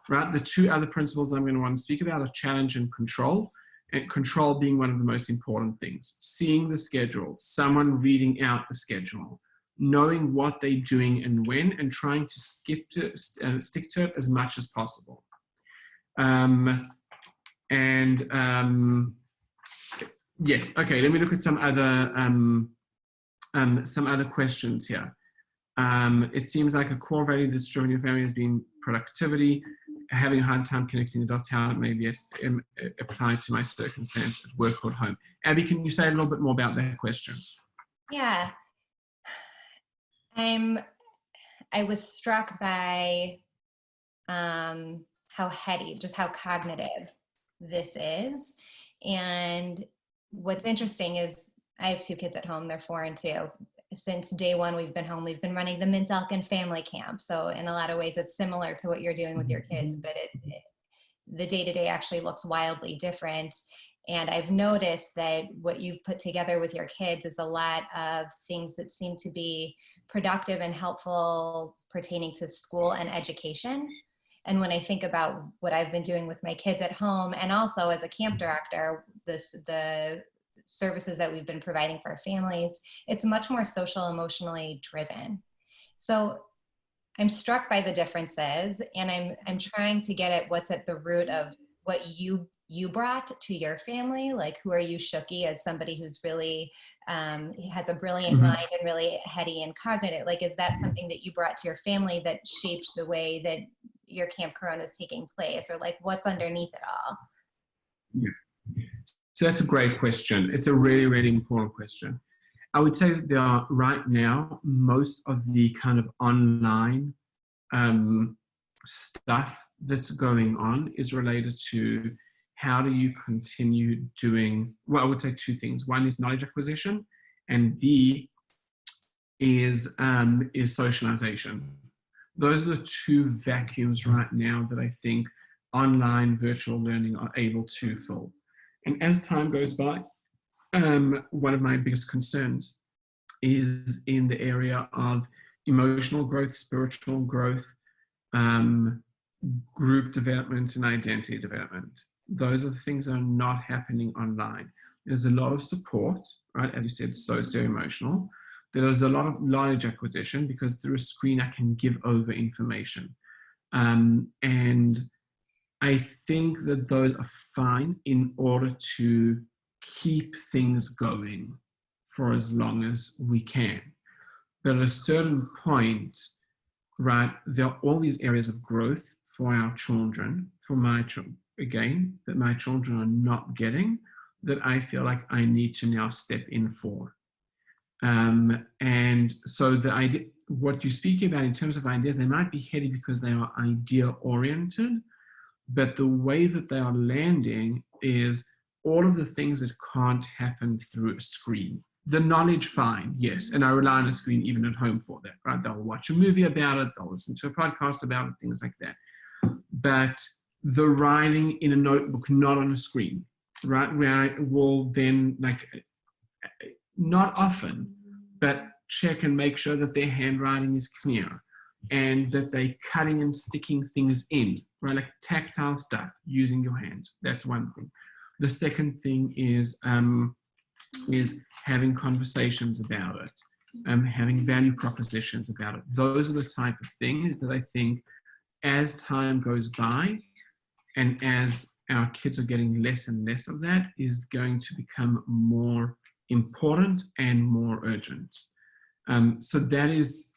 right? The two other principles I'm going to want to speak about are challenge and control. And control being one of the most important things. Seeing the schedule, someone reading out the schedule, knowing what they're doing and when, and trying to stick to it as much as possible. Yeah, okay, let me look at some other questions here. It seems like a core value that's driven your family has been productivity. Having a hard time connecting adults, how it may be applied to my circumstance at work or at home. Abby, can you say a little bit more about that question? Yeah. I was struck by how heady, just how cognitive this is. And what's interesting is I have two kids at home, they're 4 and 2. Since day one, we've been home. We've been running the Mintzalkin family camp. So in a lot of ways, it's similar to what you're doing with your kids, but the day-to-day actually looks wildly different. And I've noticed that what you've put together with your kids is a lot of things that seem to be productive and helpful pertaining to school and education. And when I think about what I've been doing with my kids at home, and also as a camp director, the services that we've been providing for families, it's much more social, emotionally driven. So I'm struck by the differences, and I'm trying to get at what's at the root of what you brought to your family. Like, who are you, Shuki, as somebody who's really has a brilliant mind and really heady and cognitive? Like, is that something that you brought to your family that shaped the way that your Camp Corona is taking place, or like what's underneath it all? Yeah. So that's a great question. It's a really, really important question. I would say that there are, right now, most of the kind of online stuff that's going on is related to how do you continue doing, well, I would say two things. One is knowledge acquisition, and B is socialization. Those are the two vacuums right now that I think online virtual learning are able to fill. And as time goes by, one of my biggest concerns is in the area of emotional growth, spiritual growth, group development, and identity development. Those are the things that are not happening online. There's a lot of support, right? As you said, socio-emotional. There's a lot of knowledge acquisition because through a screen I can give over information. And I think that those are fine in order to keep things going for as long as we can. But at a certain point, right, there are all these areas of growth for our children, for my children, again, that my children are not getting, that I feel like I need to now step in for. And so the idea, what you're speaking about in terms of ideas, they might be heady because they are idea-oriented, but the way that they are landing is all of the things that can't happen through a screen. The knowledge, fine, yes, and I rely on a screen even at home for that, right? They'll watch a movie about it, they'll listen to a podcast about it, things like that. But the writing in a notebook, not on a screen, right? Where I will then, like, not often, but check and make sure that their handwriting is clear and that they're cutting and sticking things in, right? Like tactile stuff, using your hands. That's one thing. The second thing is having conversations about it, having value propositions about it. Those are the type of things that I think as time goes by and as our kids are getting less and less of that is going to become more important and more urgent. So that is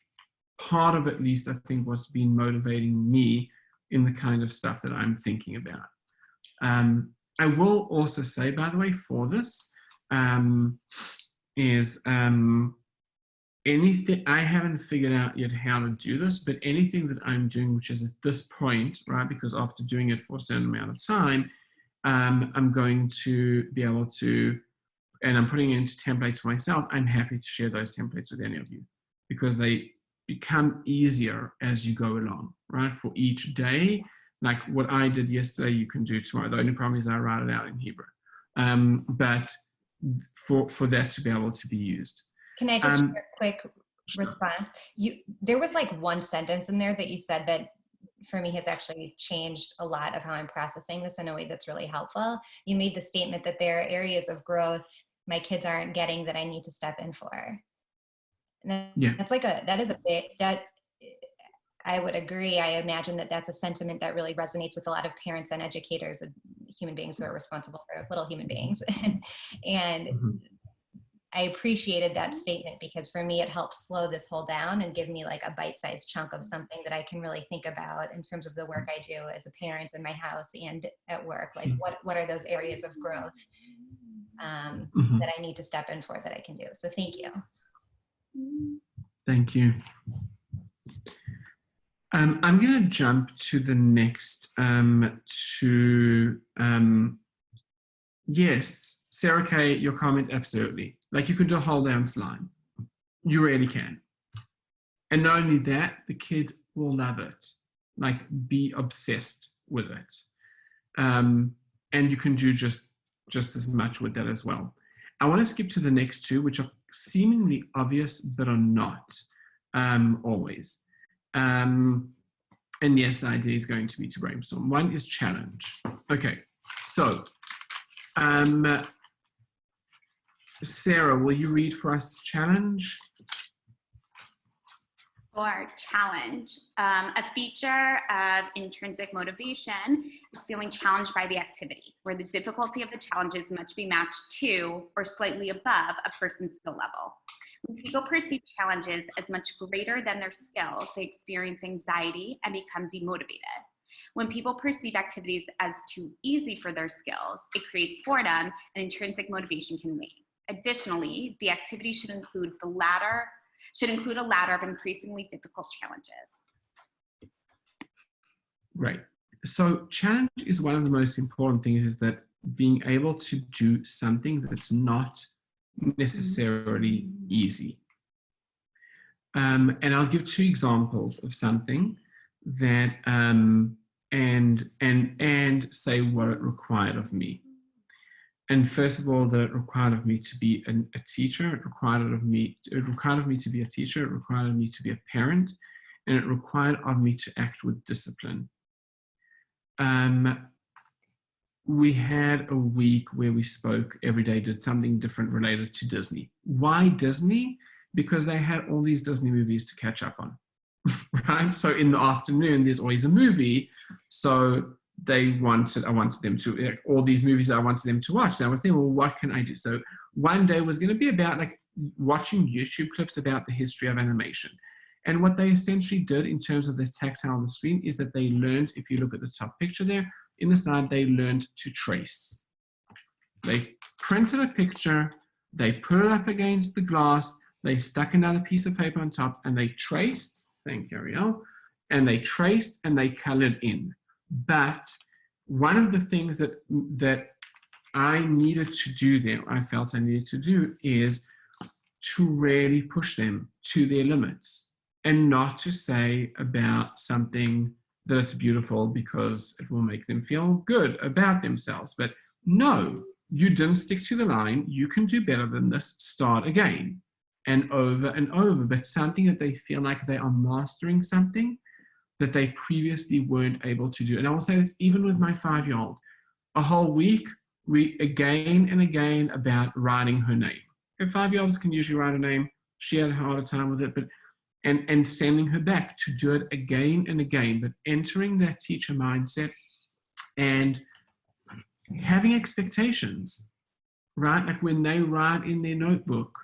part of, at least, I think, what's been motivating me in the kind of stuff that I'm thinking about. I will also say, by the way, for this, anything, I haven't figured out yet how to do this, but anything that I'm doing, which is at this point, right, because after doing it for a certain amount of time, I'm going to be able to, and I'm putting it into templates for myself, I'm happy to share those templates with any of you because they become easier as you go along, right? For each day, like what I did yesterday, you can do tomorrow. The only problem is I write it out in Hebrew. But for that to be able to be used. Can I just share a quick response? There was like one sentence in there that you said that for me has actually changed a lot of how I'm processing this in a way that's really helpful. You made the statement that there are areas of growth my kids aren't getting that I need to step in for. And that's like that is a bit, that I would agree. I imagine that that's a sentiment that really resonates with a lot of parents and educators and human beings who are responsible for little human beings. And I appreciated that statement because for me, it helps slow this whole down and give me like a bite-sized chunk of something that I can really think about in terms of the work I do as a parent in my house and at work. Like what are those areas of growth that I need to step in for that I can do. So thank you. Thank you. I'm going to jump to the next yes, Sarah K, your comment, absolutely. Like you could do a whole down slide. You really can. And not only that, the kids will love it. Like be obsessed with it. And you can do just as much with that as well. I want to skip to the next two, which are seemingly obvious, but are not always. And yes, the idea is going to be to brainstorm. One is challenge. Okay, so Sarah, will you read for us challenge? For challenge, a feature of intrinsic motivation is feeling challenged by the activity, where the difficulty of the challenges must be matched to or slightly above a person's skill level. When people perceive challenges as much greater than their skills, they experience anxiety and become demotivated. When people perceive activities as too easy for their skills, it creates boredom and intrinsic motivation can wane. Additionally, the activity should include a ladder of increasingly difficult challenges. Right. So challenge is one of the most important things, is that being able to do something that's not necessarily easy. And I'll give two examples of something that, and say what it required of me. And first of all, that it required of me to be a teacher. It required of me to be a teacher. It required of me to be a parent, and it required of me to act with discipline. We had a week where we spoke every day, did something different related to Disney. Why Disney? Because they had all these Disney movies to catch up on, right? So in the afternoon, there's always a movie. So I wanted them to, all these movies I wanted them to watch. So I was thinking, well, what can I do? So one day was going to be about like watching YouTube clips about the history of animation. And what they essentially did in terms of the tactile on the screen is that they learned, if you look at the top picture there, in the slide, they learned to trace. They printed a picture, they put it up against the glass, they stuck another piece of paper on top, and they traced, thank you, Ariel, and they traced and they colored in. But one of the things that I needed to do there, I felt I needed to do, is to really push them to their limits and not to say about something that it's beautiful because it will make them feel good about themselves. But no, you didn't stick to the line. You can do better than this. Start again and over, but something that they feel like they are mastering something that they previously weren't able to do. And I will say this even with my 5-year-old. A whole week, we again and again about writing her name. Her 5-year-olds can usually write a name. She had a harder time with it, but and sending her back to do it again and again, but entering that teacher mindset and having expectations, right? Like when they write in their notebook,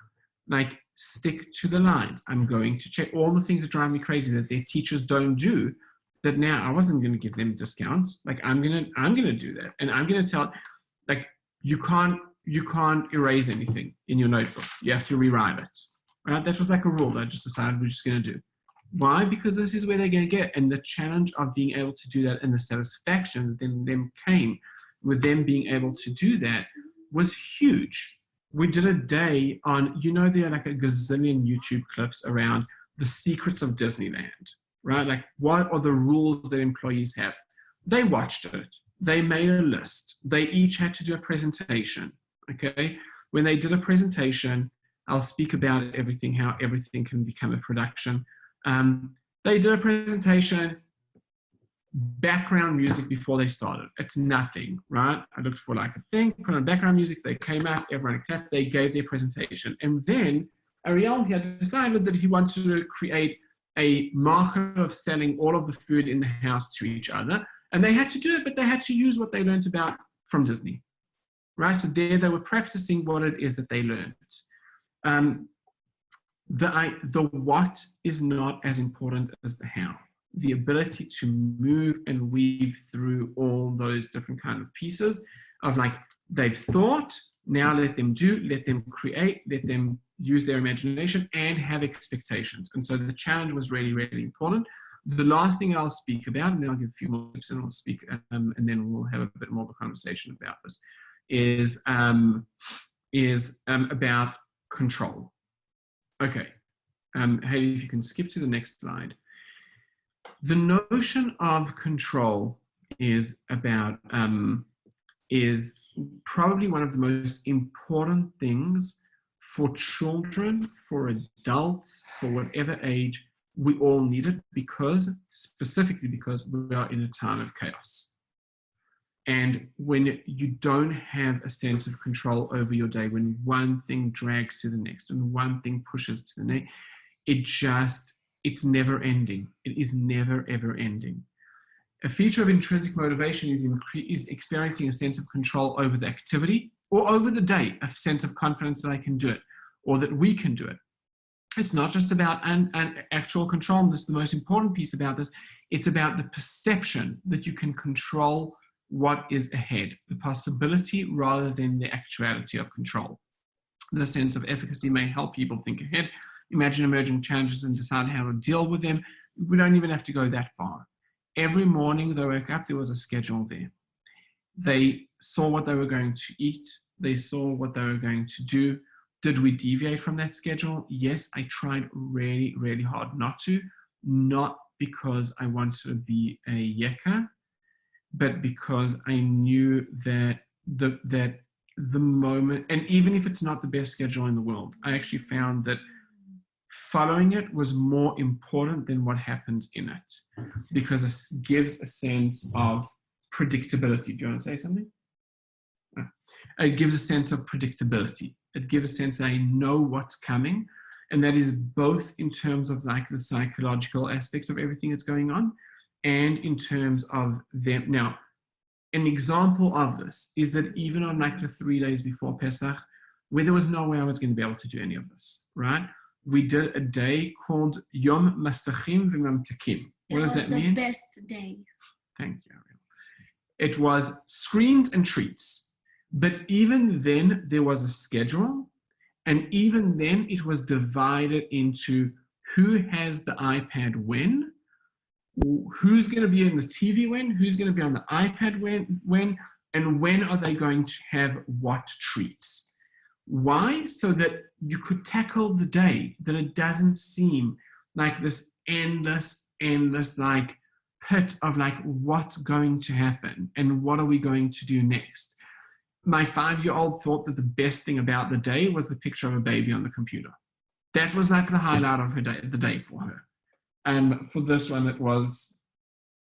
like stick to the lines. I'm going to check all the things that drive me crazy that their teachers don't do, that now I wasn't going to give them discounts. Like I'm going to do that. And I'm going to tell, like, you can't erase anything in your notebook. You have to rewrite it. Right? That was like a rule that I just decided we're just going to do. Why? Because this is where they're going to get. And the challenge of being able to do that and the satisfaction that then them came with them being able to do that was huge. We did a day on, there are like a gazillion YouTube clips around the secrets of Disneyland, right? Like what are the rules that employees have? They watched it. They made a list. They each had to do a presentation, okay? When they did a presentation, I'll speak about everything, how everything can become a production. They did a presentation, background music before they started. It's nothing, right? I looked for like a thing, put on background music, they came up, everyone clapped, they gave their presentation. And then Ariel here decided that he wanted to create a market of selling all of the food in the house to each other. And they had to do it, but they had to use what they learned about from Disney, right? So there they were practicing what it is that they learned. The what is not as important as the how. The ability to move and weave through all those different kind of pieces of like, they've thought, now let them do, let them create, let them use their imagination and have expectations. And so the challenge was really, really important. The last thing I'll speak about, and then I'll give a few more tips and we'll speak, and then we'll have a bit more of a conversation about this, is about control. Okay, Haley, if you can skip to the next slide. The notion of control is about, is probably one of the most important things for children, for adults, for whatever age. We all need it specifically because we are in a time of chaos. And when you don't have a sense of control over your day, when one thing drags to the next and one thing pushes to the next, it's never ending. It is never, ever ending. A feature of intrinsic motivation is experiencing a sense of control over the activity or over the day, a sense of confidence that I can do it or that we can do it. It's not just about an actual control. And this is the most important piece about this. It's about the perception that you can control what is ahead, the possibility rather than the actuality of control. The sense of efficacy may help people think ahead, imagine emerging challenges and decide how to deal with them. We don't even have to go that far. Every morning they woke up, there was a schedule there. They saw what they were going to eat. They saw what they were going to do. Did we deviate from that schedule? Yes, I tried really, really hard not to, not because I wanted to be a yeka, but because I knew that the moment, and even if it's not the best schedule in the world, I actually found that following it was more important than what happens in it, because it gives a sense of predictability. Do you want to say something? No. It gives a sense of predictability. It gives a sense that I know what's coming, and that is both in terms of like the psychological aspects of everything that's going on, and in terms of them. Now, an example of this is that even on like the 3 days before Pesach, where there was no way I was going to be able to do any of this, right? We did a day called Yom Masachim V'Mamtekim. What does that mean? It was the best day. Thank you, Ariel. It was screens and treats. But even then, there was a schedule. And even then, it was divided into who has the iPad when, who's going to be in the TV when, who's going to be on the iPad when, and when are they going to have what treats. Why? So that you could tackle the day, that it doesn't seem like this endless like pit of like what's going to happen and what are we going to do next. My 5-year-old thought that the best thing about the day was the picture of a baby on the computer. That was like the highlight of her day, the day for her. And for this one, it was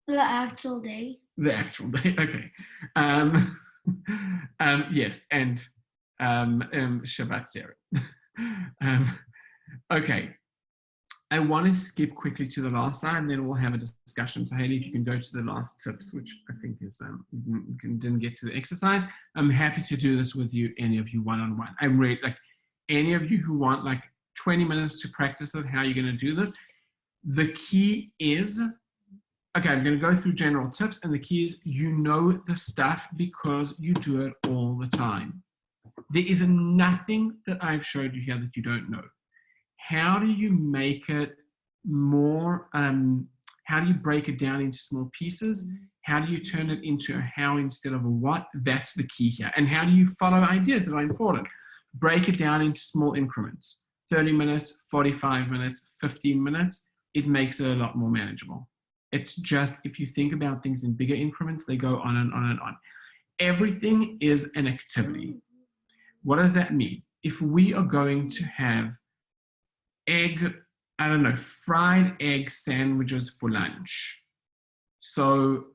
the actual day. The actual day. Okay. Yes, and Shabbat Sarah. Okay. I want to skip quickly to the last slide, and then we'll have a discussion. So Haley, if you can go to the last tips, which I think is didn't get to the exercise. I'm happy to do this with you, any of you one-on-one. I'm really like any of you who want like 20 minutes to practice it, how you're going to do this. The key is, okay, I'm going to go through general tips, and the key is you know the stuff because you do it all the time. There is nothing that I've showed you here that you don't know. How do you make it more, how do you break it down into small pieces? How do you turn it into a how instead of a what? That's the key here. And how do you follow ideas that are important? Break it down into small increments. 30 minutes, 45 minutes, 15 minutes. It makes it a lot more manageable. It's just, if you think about things in bigger increments, they go on and on and on. Everything is an activity. What does that mean? If we are going to have fried egg sandwiches for lunch. So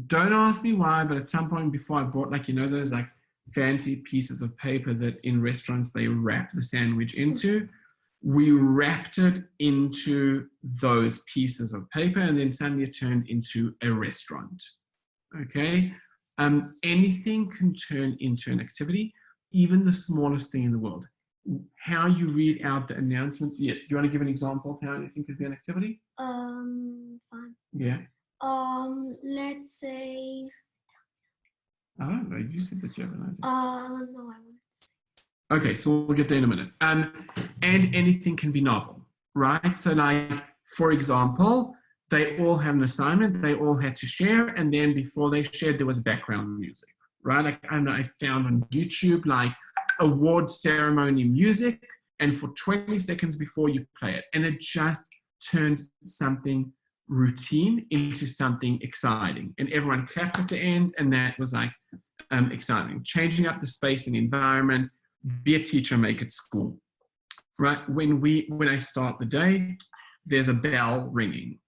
don't ask me why, but at some point before I bought those like fancy pieces of paper that in restaurants they wrap the sandwich into. We wrapped it into those pieces of paper, and then suddenly it turned into a restaurant. Okay? Anything can turn into an activity, even the smallest thing in the world. How you read out the announcements. Yes, do you want to give an example of how anything could be an activity? Fine. Yeah. Let's say. I don't know. You said that you have an idea. No, I wouldn't say. Okay, so we'll get there in a minute. And anything can be novel, right? So like, for example, they all have an assignment, they all had to share, and then before they shared, there was background music, right? Like, I don't know, I found on YouTube, like, award ceremony music, and for 20 seconds before you play it, and it just turns something routine into something exciting, and everyone clapped at the end, and that was like exciting. Changing up the space and environment. Be a teacher, make it school, right? When I start the day, there's a bell ringing.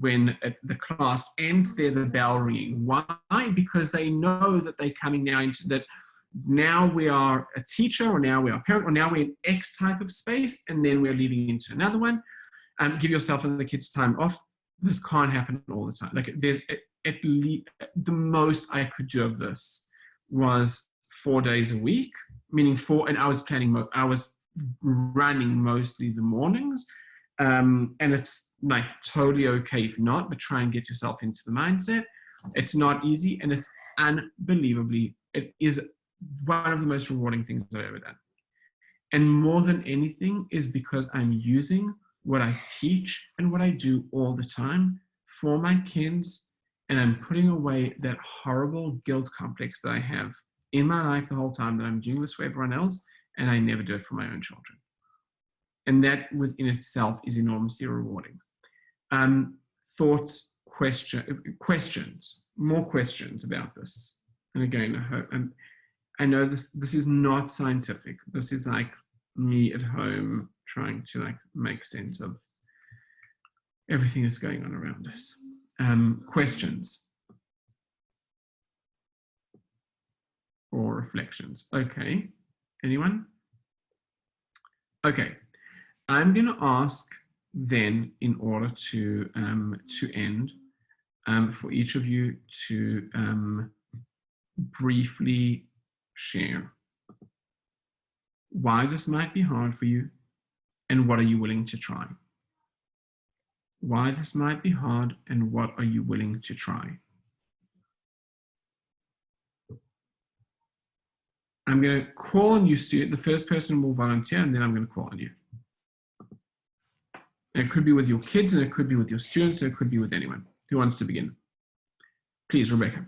When the class ends, there's a bell ringing. Why? Because they know that they're coming now into that. Now we are a teacher, or now we are a parent, or now we're in X type of space, and then we're leading into another one. Give yourself and the kids time off. This can't happen all the time. Like, there's at least, the most I could do of this was 4 days a week, meaning and I was I was running mostly the mornings. And it's like totally okay if not, but try and get yourself into the mindset. It's not easy, and it's unbelievably, it is one of the most rewarding things I've ever done. And more than anything is because I'm using what I teach and what I do all the time for my kids, and I'm putting away that horrible guilt complex that I have in my life the whole time that I'm doing this for everyone else, and I never do it for my own children. And that within itself is enormously rewarding. Thoughts, questions, more questions about this. And again, I know this is not scientific. This is like me at home trying to like make sense of everything that's going on around us. Questions or reflections? Okay, anyone? Okay, I'm going to ask then, in order to end, for each of you to briefly share why this might be hard for you and what are you willing to try. Why this might be hard and what are you willing to try. I'm going to call on you, Sue. The first person will volunteer, and then I'm going to call on you. And it could be with your kids, and it could be with your students, and it could be with anyone. Who wants to begin? Please, Rebecca.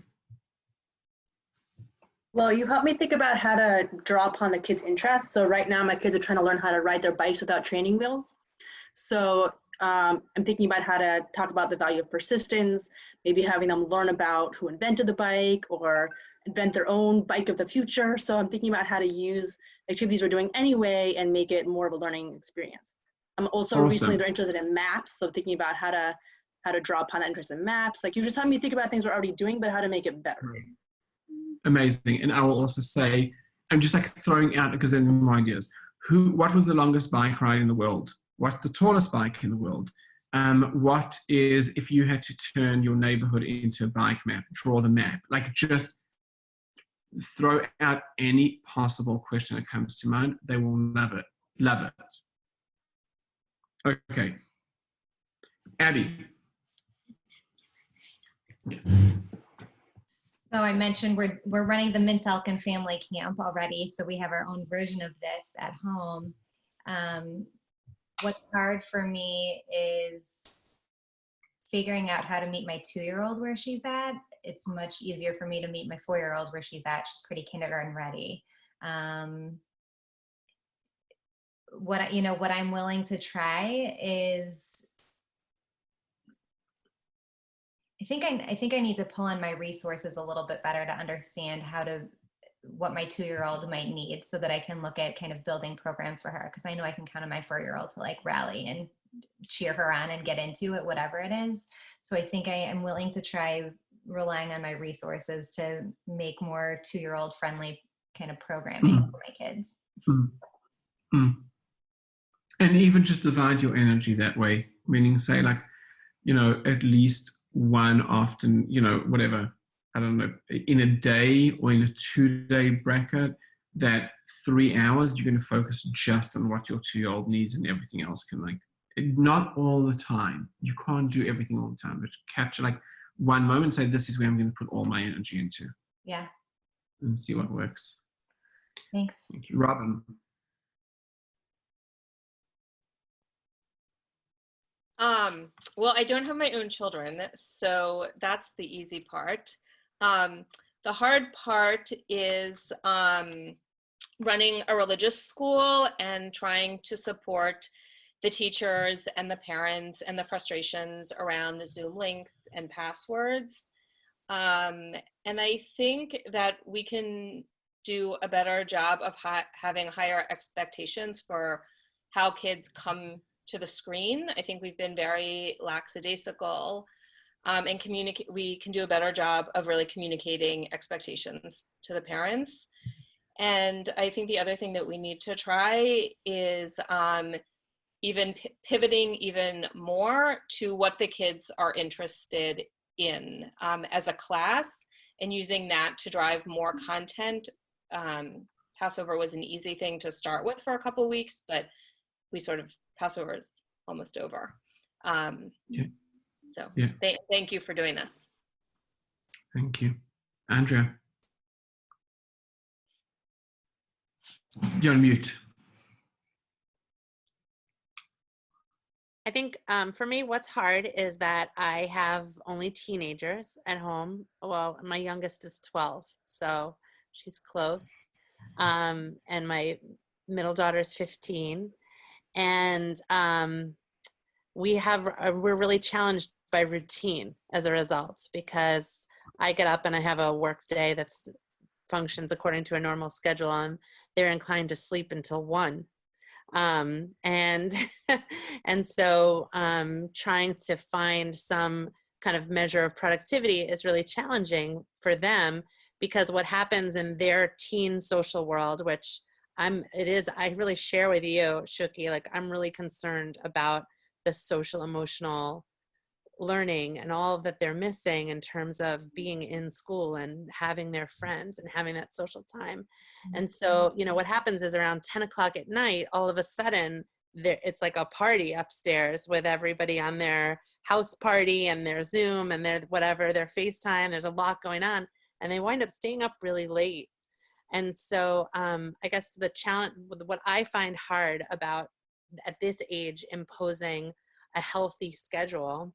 Well, you helped me think about how to draw upon the kids' interests. So right now, my kids are trying to learn how to ride their bikes without training wheels. So I'm thinking about how to talk about the value of persistence, maybe having them learn about who invented the bike or invent their own bike of the future. So I'm thinking about how to use activities we're doing anyway and make it more of a learning experience. I'm also recently they're interested in maps. So thinking about how to draw upon that interest in maps. Like you just helped me think about things we're already doing, but how to make it better. Amazing. And I will also say, I'm just like throwing out, because then more ideas. What was the longest bike ride in the world? What's the tallest bike in the world? What is, if you had to turn your neighborhood into a bike map, draw the map, like just throw out any possible question that comes to mind. They will love it. Love it. Okay. Abby. Yes. So I mentioned we're running the Mint Elkin Family Camp already, so we have our own version of this at home. What's hard for me is figuring out how to meet my 2-year-old where she's at. It's much easier for me to meet my 4-year-old where she's at. She's pretty kindergarten ready. What I'm willing to try is, I think I need to pull on my resources a little bit better to understand what my 2-year-old might need, so that I can look at kind of building programs for her. Because I know I can count on my 4-year-old to like rally and cheer her on and get into it, whatever it is. So I think I am willing to try relying on my resources to make more 2-year-old friendly kind of programming for my kids. And even just divide your energy that way, meaning say like, at least one often, whatever, I don't know, in a day or in a 2-day bracket, that 3 hours, you're going to focus just on what your 2-year-old needs, and everything else can not all the time. You can't do everything all the time, but capture like one moment, say, this is where I'm going to put all my energy into. Yeah. And see what works. Thanks. Thank you. Robin. Well, I don't have my own children, so that's the easy part. The hard part is running a religious school and trying to support the teachers and the parents and the frustrations around Zoom links and passwords. And I think that we can do a better job of having higher expectations for how kids come to the screen. I think we've been very lackadaisical, and we can do a better job of really communicating expectations to the parents. And I think the other thing that we need to try is even pivoting even more to what the kids are interested in as a class, and using that to drive more content. Passover was an easy thing to start with for a couple of weeks, but Passover is almost over. So thank you for doing this. Thank you. Andrea. You're on mute. I think for me, what's hard is that I have only teenagers at home. Well, my youngest is 12, so she's close. And my middle daughter's 15, and we're really challenged by routine as a result, because I get up and I have a work day that's functions according to a normal schedule, and they're inclined to sleep until 1. And and so trying to find some kind of measure of productivity is really challenging for them, because what happens in their teen social world, which I really share with you, Shuki, like I'm really concerned about the social emotional learning and all that they're missing in terms of being in school and having their friends and having that social time. And so, what happens is around 10 o'clock at night, all of a sudden it's like a party upstairs with everybody on their house party and their Zoom and their whatever, their FaceTime. There's a lot going on, and they wind up staying up really late. And so I guess the challenge, what I find hard about at this age imposing a healthy schedule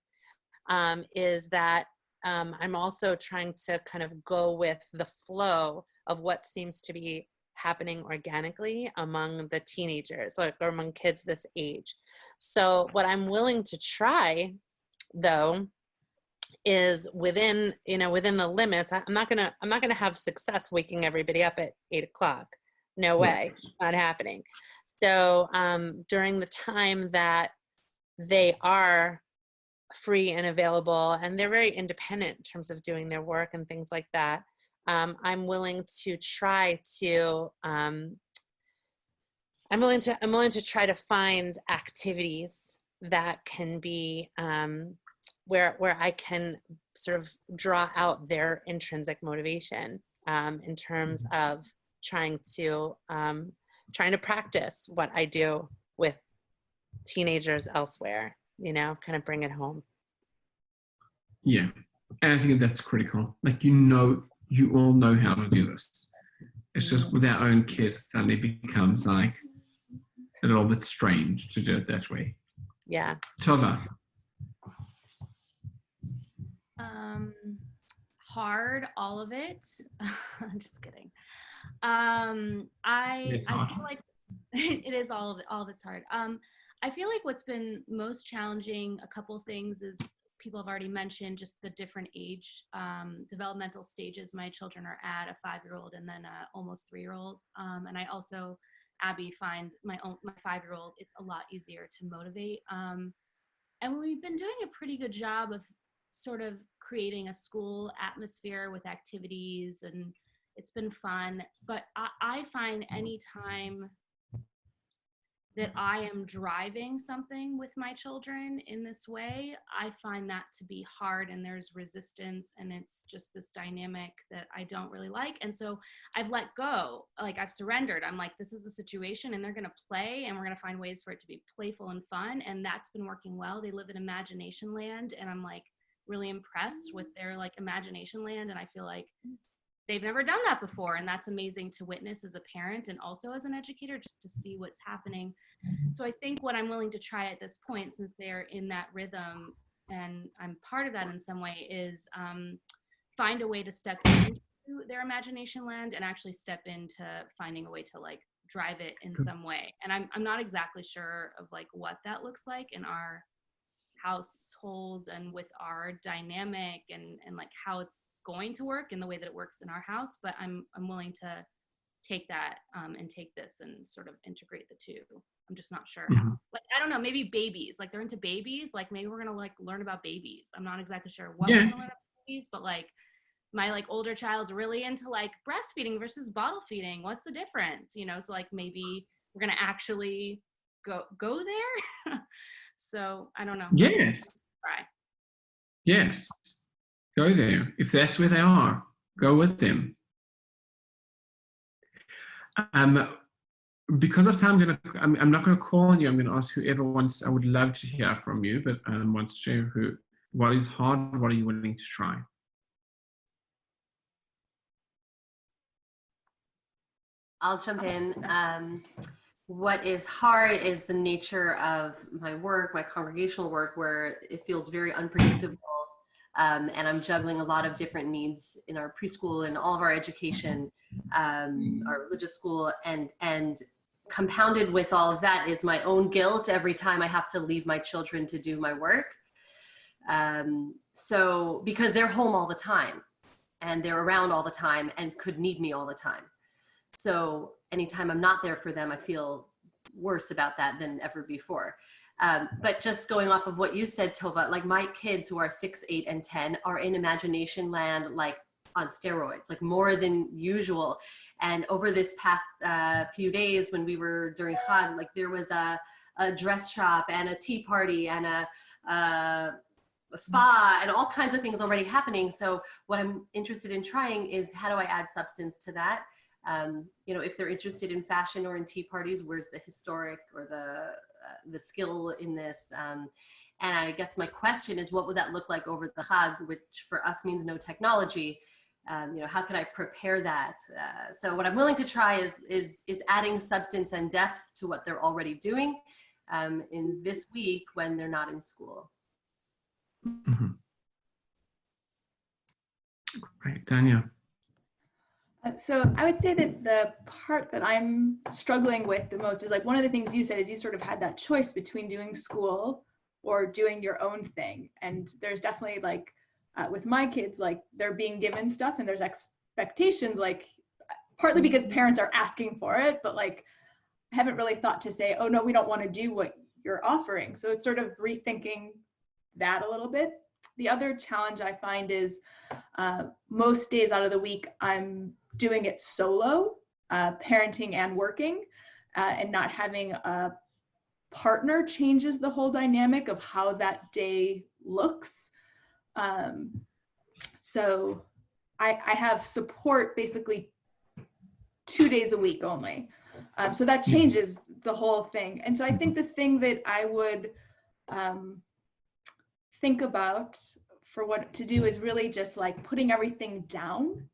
is that I'm also trying to kind of go with the flow of what seems to be happening organically among the teenagers, or among kids this age. So what I'm willing to try, though, is within the limits. I'm not gonna have success waking everybody up at 8 o'clock. No way, not happening. So during the time that they are free and available, and they're very independent in terms of doing their work and things like that, I'm willing to try to try to find activities that can be where I can sort of draw out their intrinsic motivation in terms of trying to practice what I do with teenagers elsewhere, kind of bring it home. Yeah, and I think that's critical. Like, you all know how to do this. It's just with our own kids, suddenly it becomes like a little bit strange to do it that way. Yeah. Tova. Hard, all of it. I'm just kidding. I feel like it is all of it. All of it's hard. I feel like what's been most challenging, a couple of things, is people have already mentioned just the different age developmental stages my children are at, a 5-year-old and then a almost 3-year-old. And I also, Abby, find my 5-year-old, it's a lot easier to motivate. And we've been doing a pretty good job of sort of creating a school atmosphere with activities, and it's been fun. But I find any time that I am driving something with my children in this way, I find that to be hard, and there's resistance, and it's just this dynamic that I don't really like. And so I've let go, like I've surrendered. I'm like, this is the situation, and they're going to play, and we're going to find ways for it to be playful and fun. And that's been working well. They live in imagination land, and I'm like really impressed with their like imagination land. And I feel like they've never done that before, and that's amazing to witness as a parent and also as an educator, just to see what's happening. So I think what I'm willing to try at this point, since they're in that rhythm and I'm part of that in some way, is find a way to step into their imagination land and actually step into finding a way to like drive it in some way. And I'm not exactly sure of like what that looks like in our household and with our dynamic and like how it's going to work in the way that it works in our house, but I'm willing to take that and take this and sort of integrate the two. I'm just not sure how. Like, I don't know, maybe babies, like they're into babies, like maybe we're gonna like learn about babies. I'm not exactly sure what we're gonna learn about babies, but like my like older child's really into like breastfeeding versus bottle feeding. What's the difference? So like maybe we're gonna actually go there. So I don't know. Yes. Try. Yes. Go there. If that's where they are, go with them. Because of time, I'm not going to call on you. I'm going to ask whoever wants. I would love to hear from you, but wants to share what is hard, what are you willing to try? I'll jump in. What is hard is the nature of my work, my congregational work, where it feels very unpredictable. And I'm juggling a lot of different needs in our preschool and all of our education, our religious school. And compounded with all of that is my own guilt every time I have to leave my children to do my work. So because they're home all the time and they're around all the time and could need me all the time. So anytime I'm not there for them, I feel worse about that than ever before. But just going off of what you said, Tova, like my kids who are 6, 8, and 10 are in imagination land, like on steroids, like more than usual. And over this past few days when we were during Chag, like there was a dress shop and a tea party and a spa and all kinds of things already happening. So what I'm interested in trying is how do I add substance to that? You know, if they're interested in fashion or in tea parties, where's the historic or the skill in this? And I guess my question is, what would that look like over the Chag, which for us means no technology? You know, how can I prepare that? So what I'm willing to try is adding substance and depth to what they're already doing in this week when they're not in school. Mm-hmm. Great, Tanya. So I would say that the part that I'm struggling with the most is like one of the things you said is you sort of had that choice between doing school or doing your own thing. And there's definitely like with my kids, like they're being given stuff and there's expectations, like partly because parents are asking for it, but like I haven't really thought to say, oh no, we don't want to do what you're offering. So it's sort of rethinking that a little bit. The other challenge I find is most days out of the week, I'm doing it solo, parenting and working, and not having a partner changes the whole dynamic of how that day looks. So I have support basically 2 days a week only. So that changes the whole thing. And so I think the thing that I would think about for what to do is really just like putting everything down,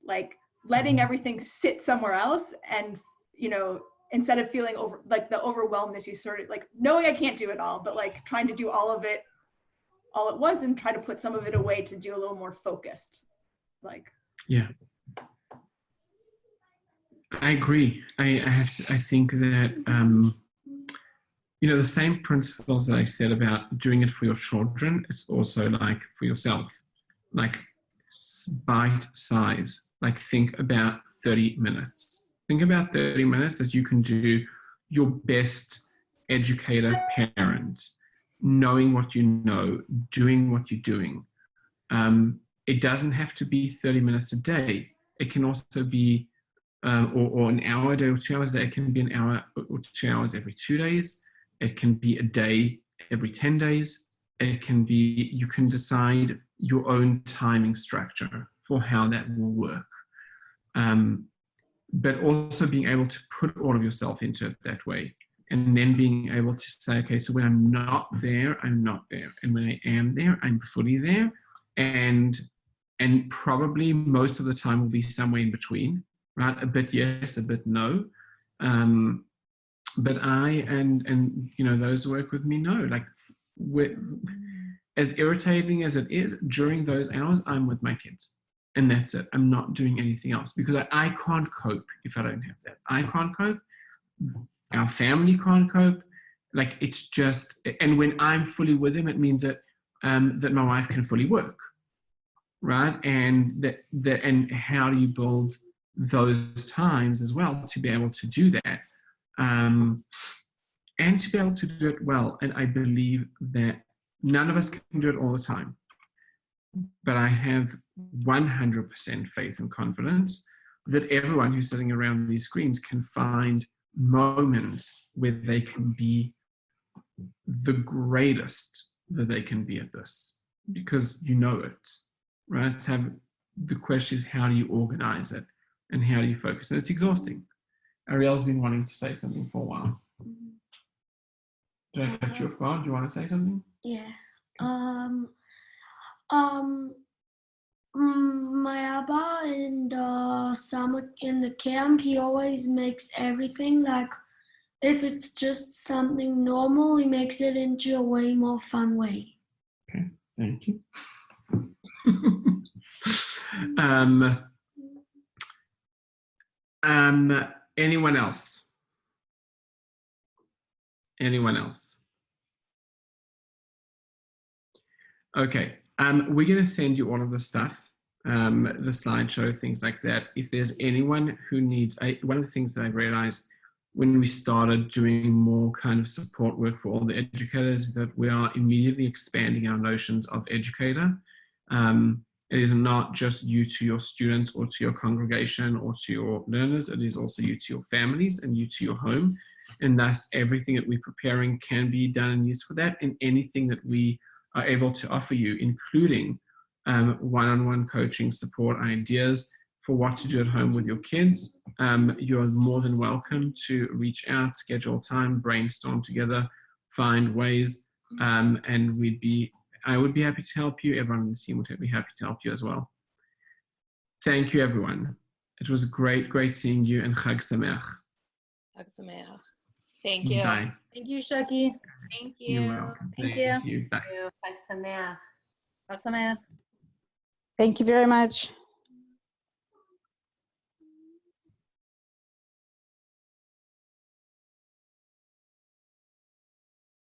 like letting everything sit somewhere else. And, you know, instead of feeling over like the overwhelmness, you sort of like knowing I can't do it all, but like trying to do all of it all at once and try to put some of it away to do a little more focused. Like, yeah. I agree. I think that, you know, the same principles that I said about doing it for your children, it's also like for yourself, like bite size, like think about 30 minutes. Think about 30 minutes that you can do your best educator parent, knowing what you know, doing what you're doing. It doesn't have to be 30 minutes a day. It can also be, or an hour a day or 2 hours a day. It can be an hour or 2 hours every 2 days. It can be a day every 10 days. It can be, you can decide your own timing structure for how that will work. But also being able to put all of yourself into it that way. And then being able to say, okay, so when I'm not there, I'm not there. And when I am there, I'm fully there. And probably most of the time will be somewhere in between, right? A bit yes, a bit no. But I and you know, those who work with me know, like as irritating as it is, during those hours, I'm with my kids. And that's it. I'm not doing anything else because I can't cope if I don't have that. I can't cope. Our family can't cope. Like it's just, and when I'm fully with them, it means that that my wife can fully work, right? And that and how do you build those times as well to be able to do that, and to be able to do it well. And I believe that none of us can do it all the time, but I have 100% faith and confidence that everyone who's sitting around these screens can find moments where they can be the greatest that they can be at this, because you know it, right? The question is, how do you organize it and how do you focus? And it's exhausting. Ariel's been wanting to say something for a while. Did I cut you off guard? Do you want to say something? Yeah. My Abba in the summer in the camp, he always makes everything like, if it's just something normal, he makes it into a way more fun way. Okay, thank you. Anyone else? Anyone else? Okay, we're going to send you all of the stuff, the slideshow, things like that. If there's anyone who needs, one of the things that I realized when we started doing more kind of support work for all the educators, that we are immediately expanding our notions of educator. It is not just you to your students or to your congregation or to your learners, it is also you to your families and you to your home. And thus everything that we're preparing can be done and used for that, and anything that we are able to offer you, including one-on-one coaching, support, ideas for what to do at home with your kids. You're more than welcome to reach out, schedule time, brainstorm together, find ways, and I would be happy to help you. Everyone on the team would be happy to help you as well. Thank you, everyone. It was great seeing you, and Chag Sameach. Chag Sameach. Thank you. Bye. Thank you, Shuki. Thank you. You're welcome. Thank you. Bye. Chag Sameach. Chag Sameach. Thank you very much.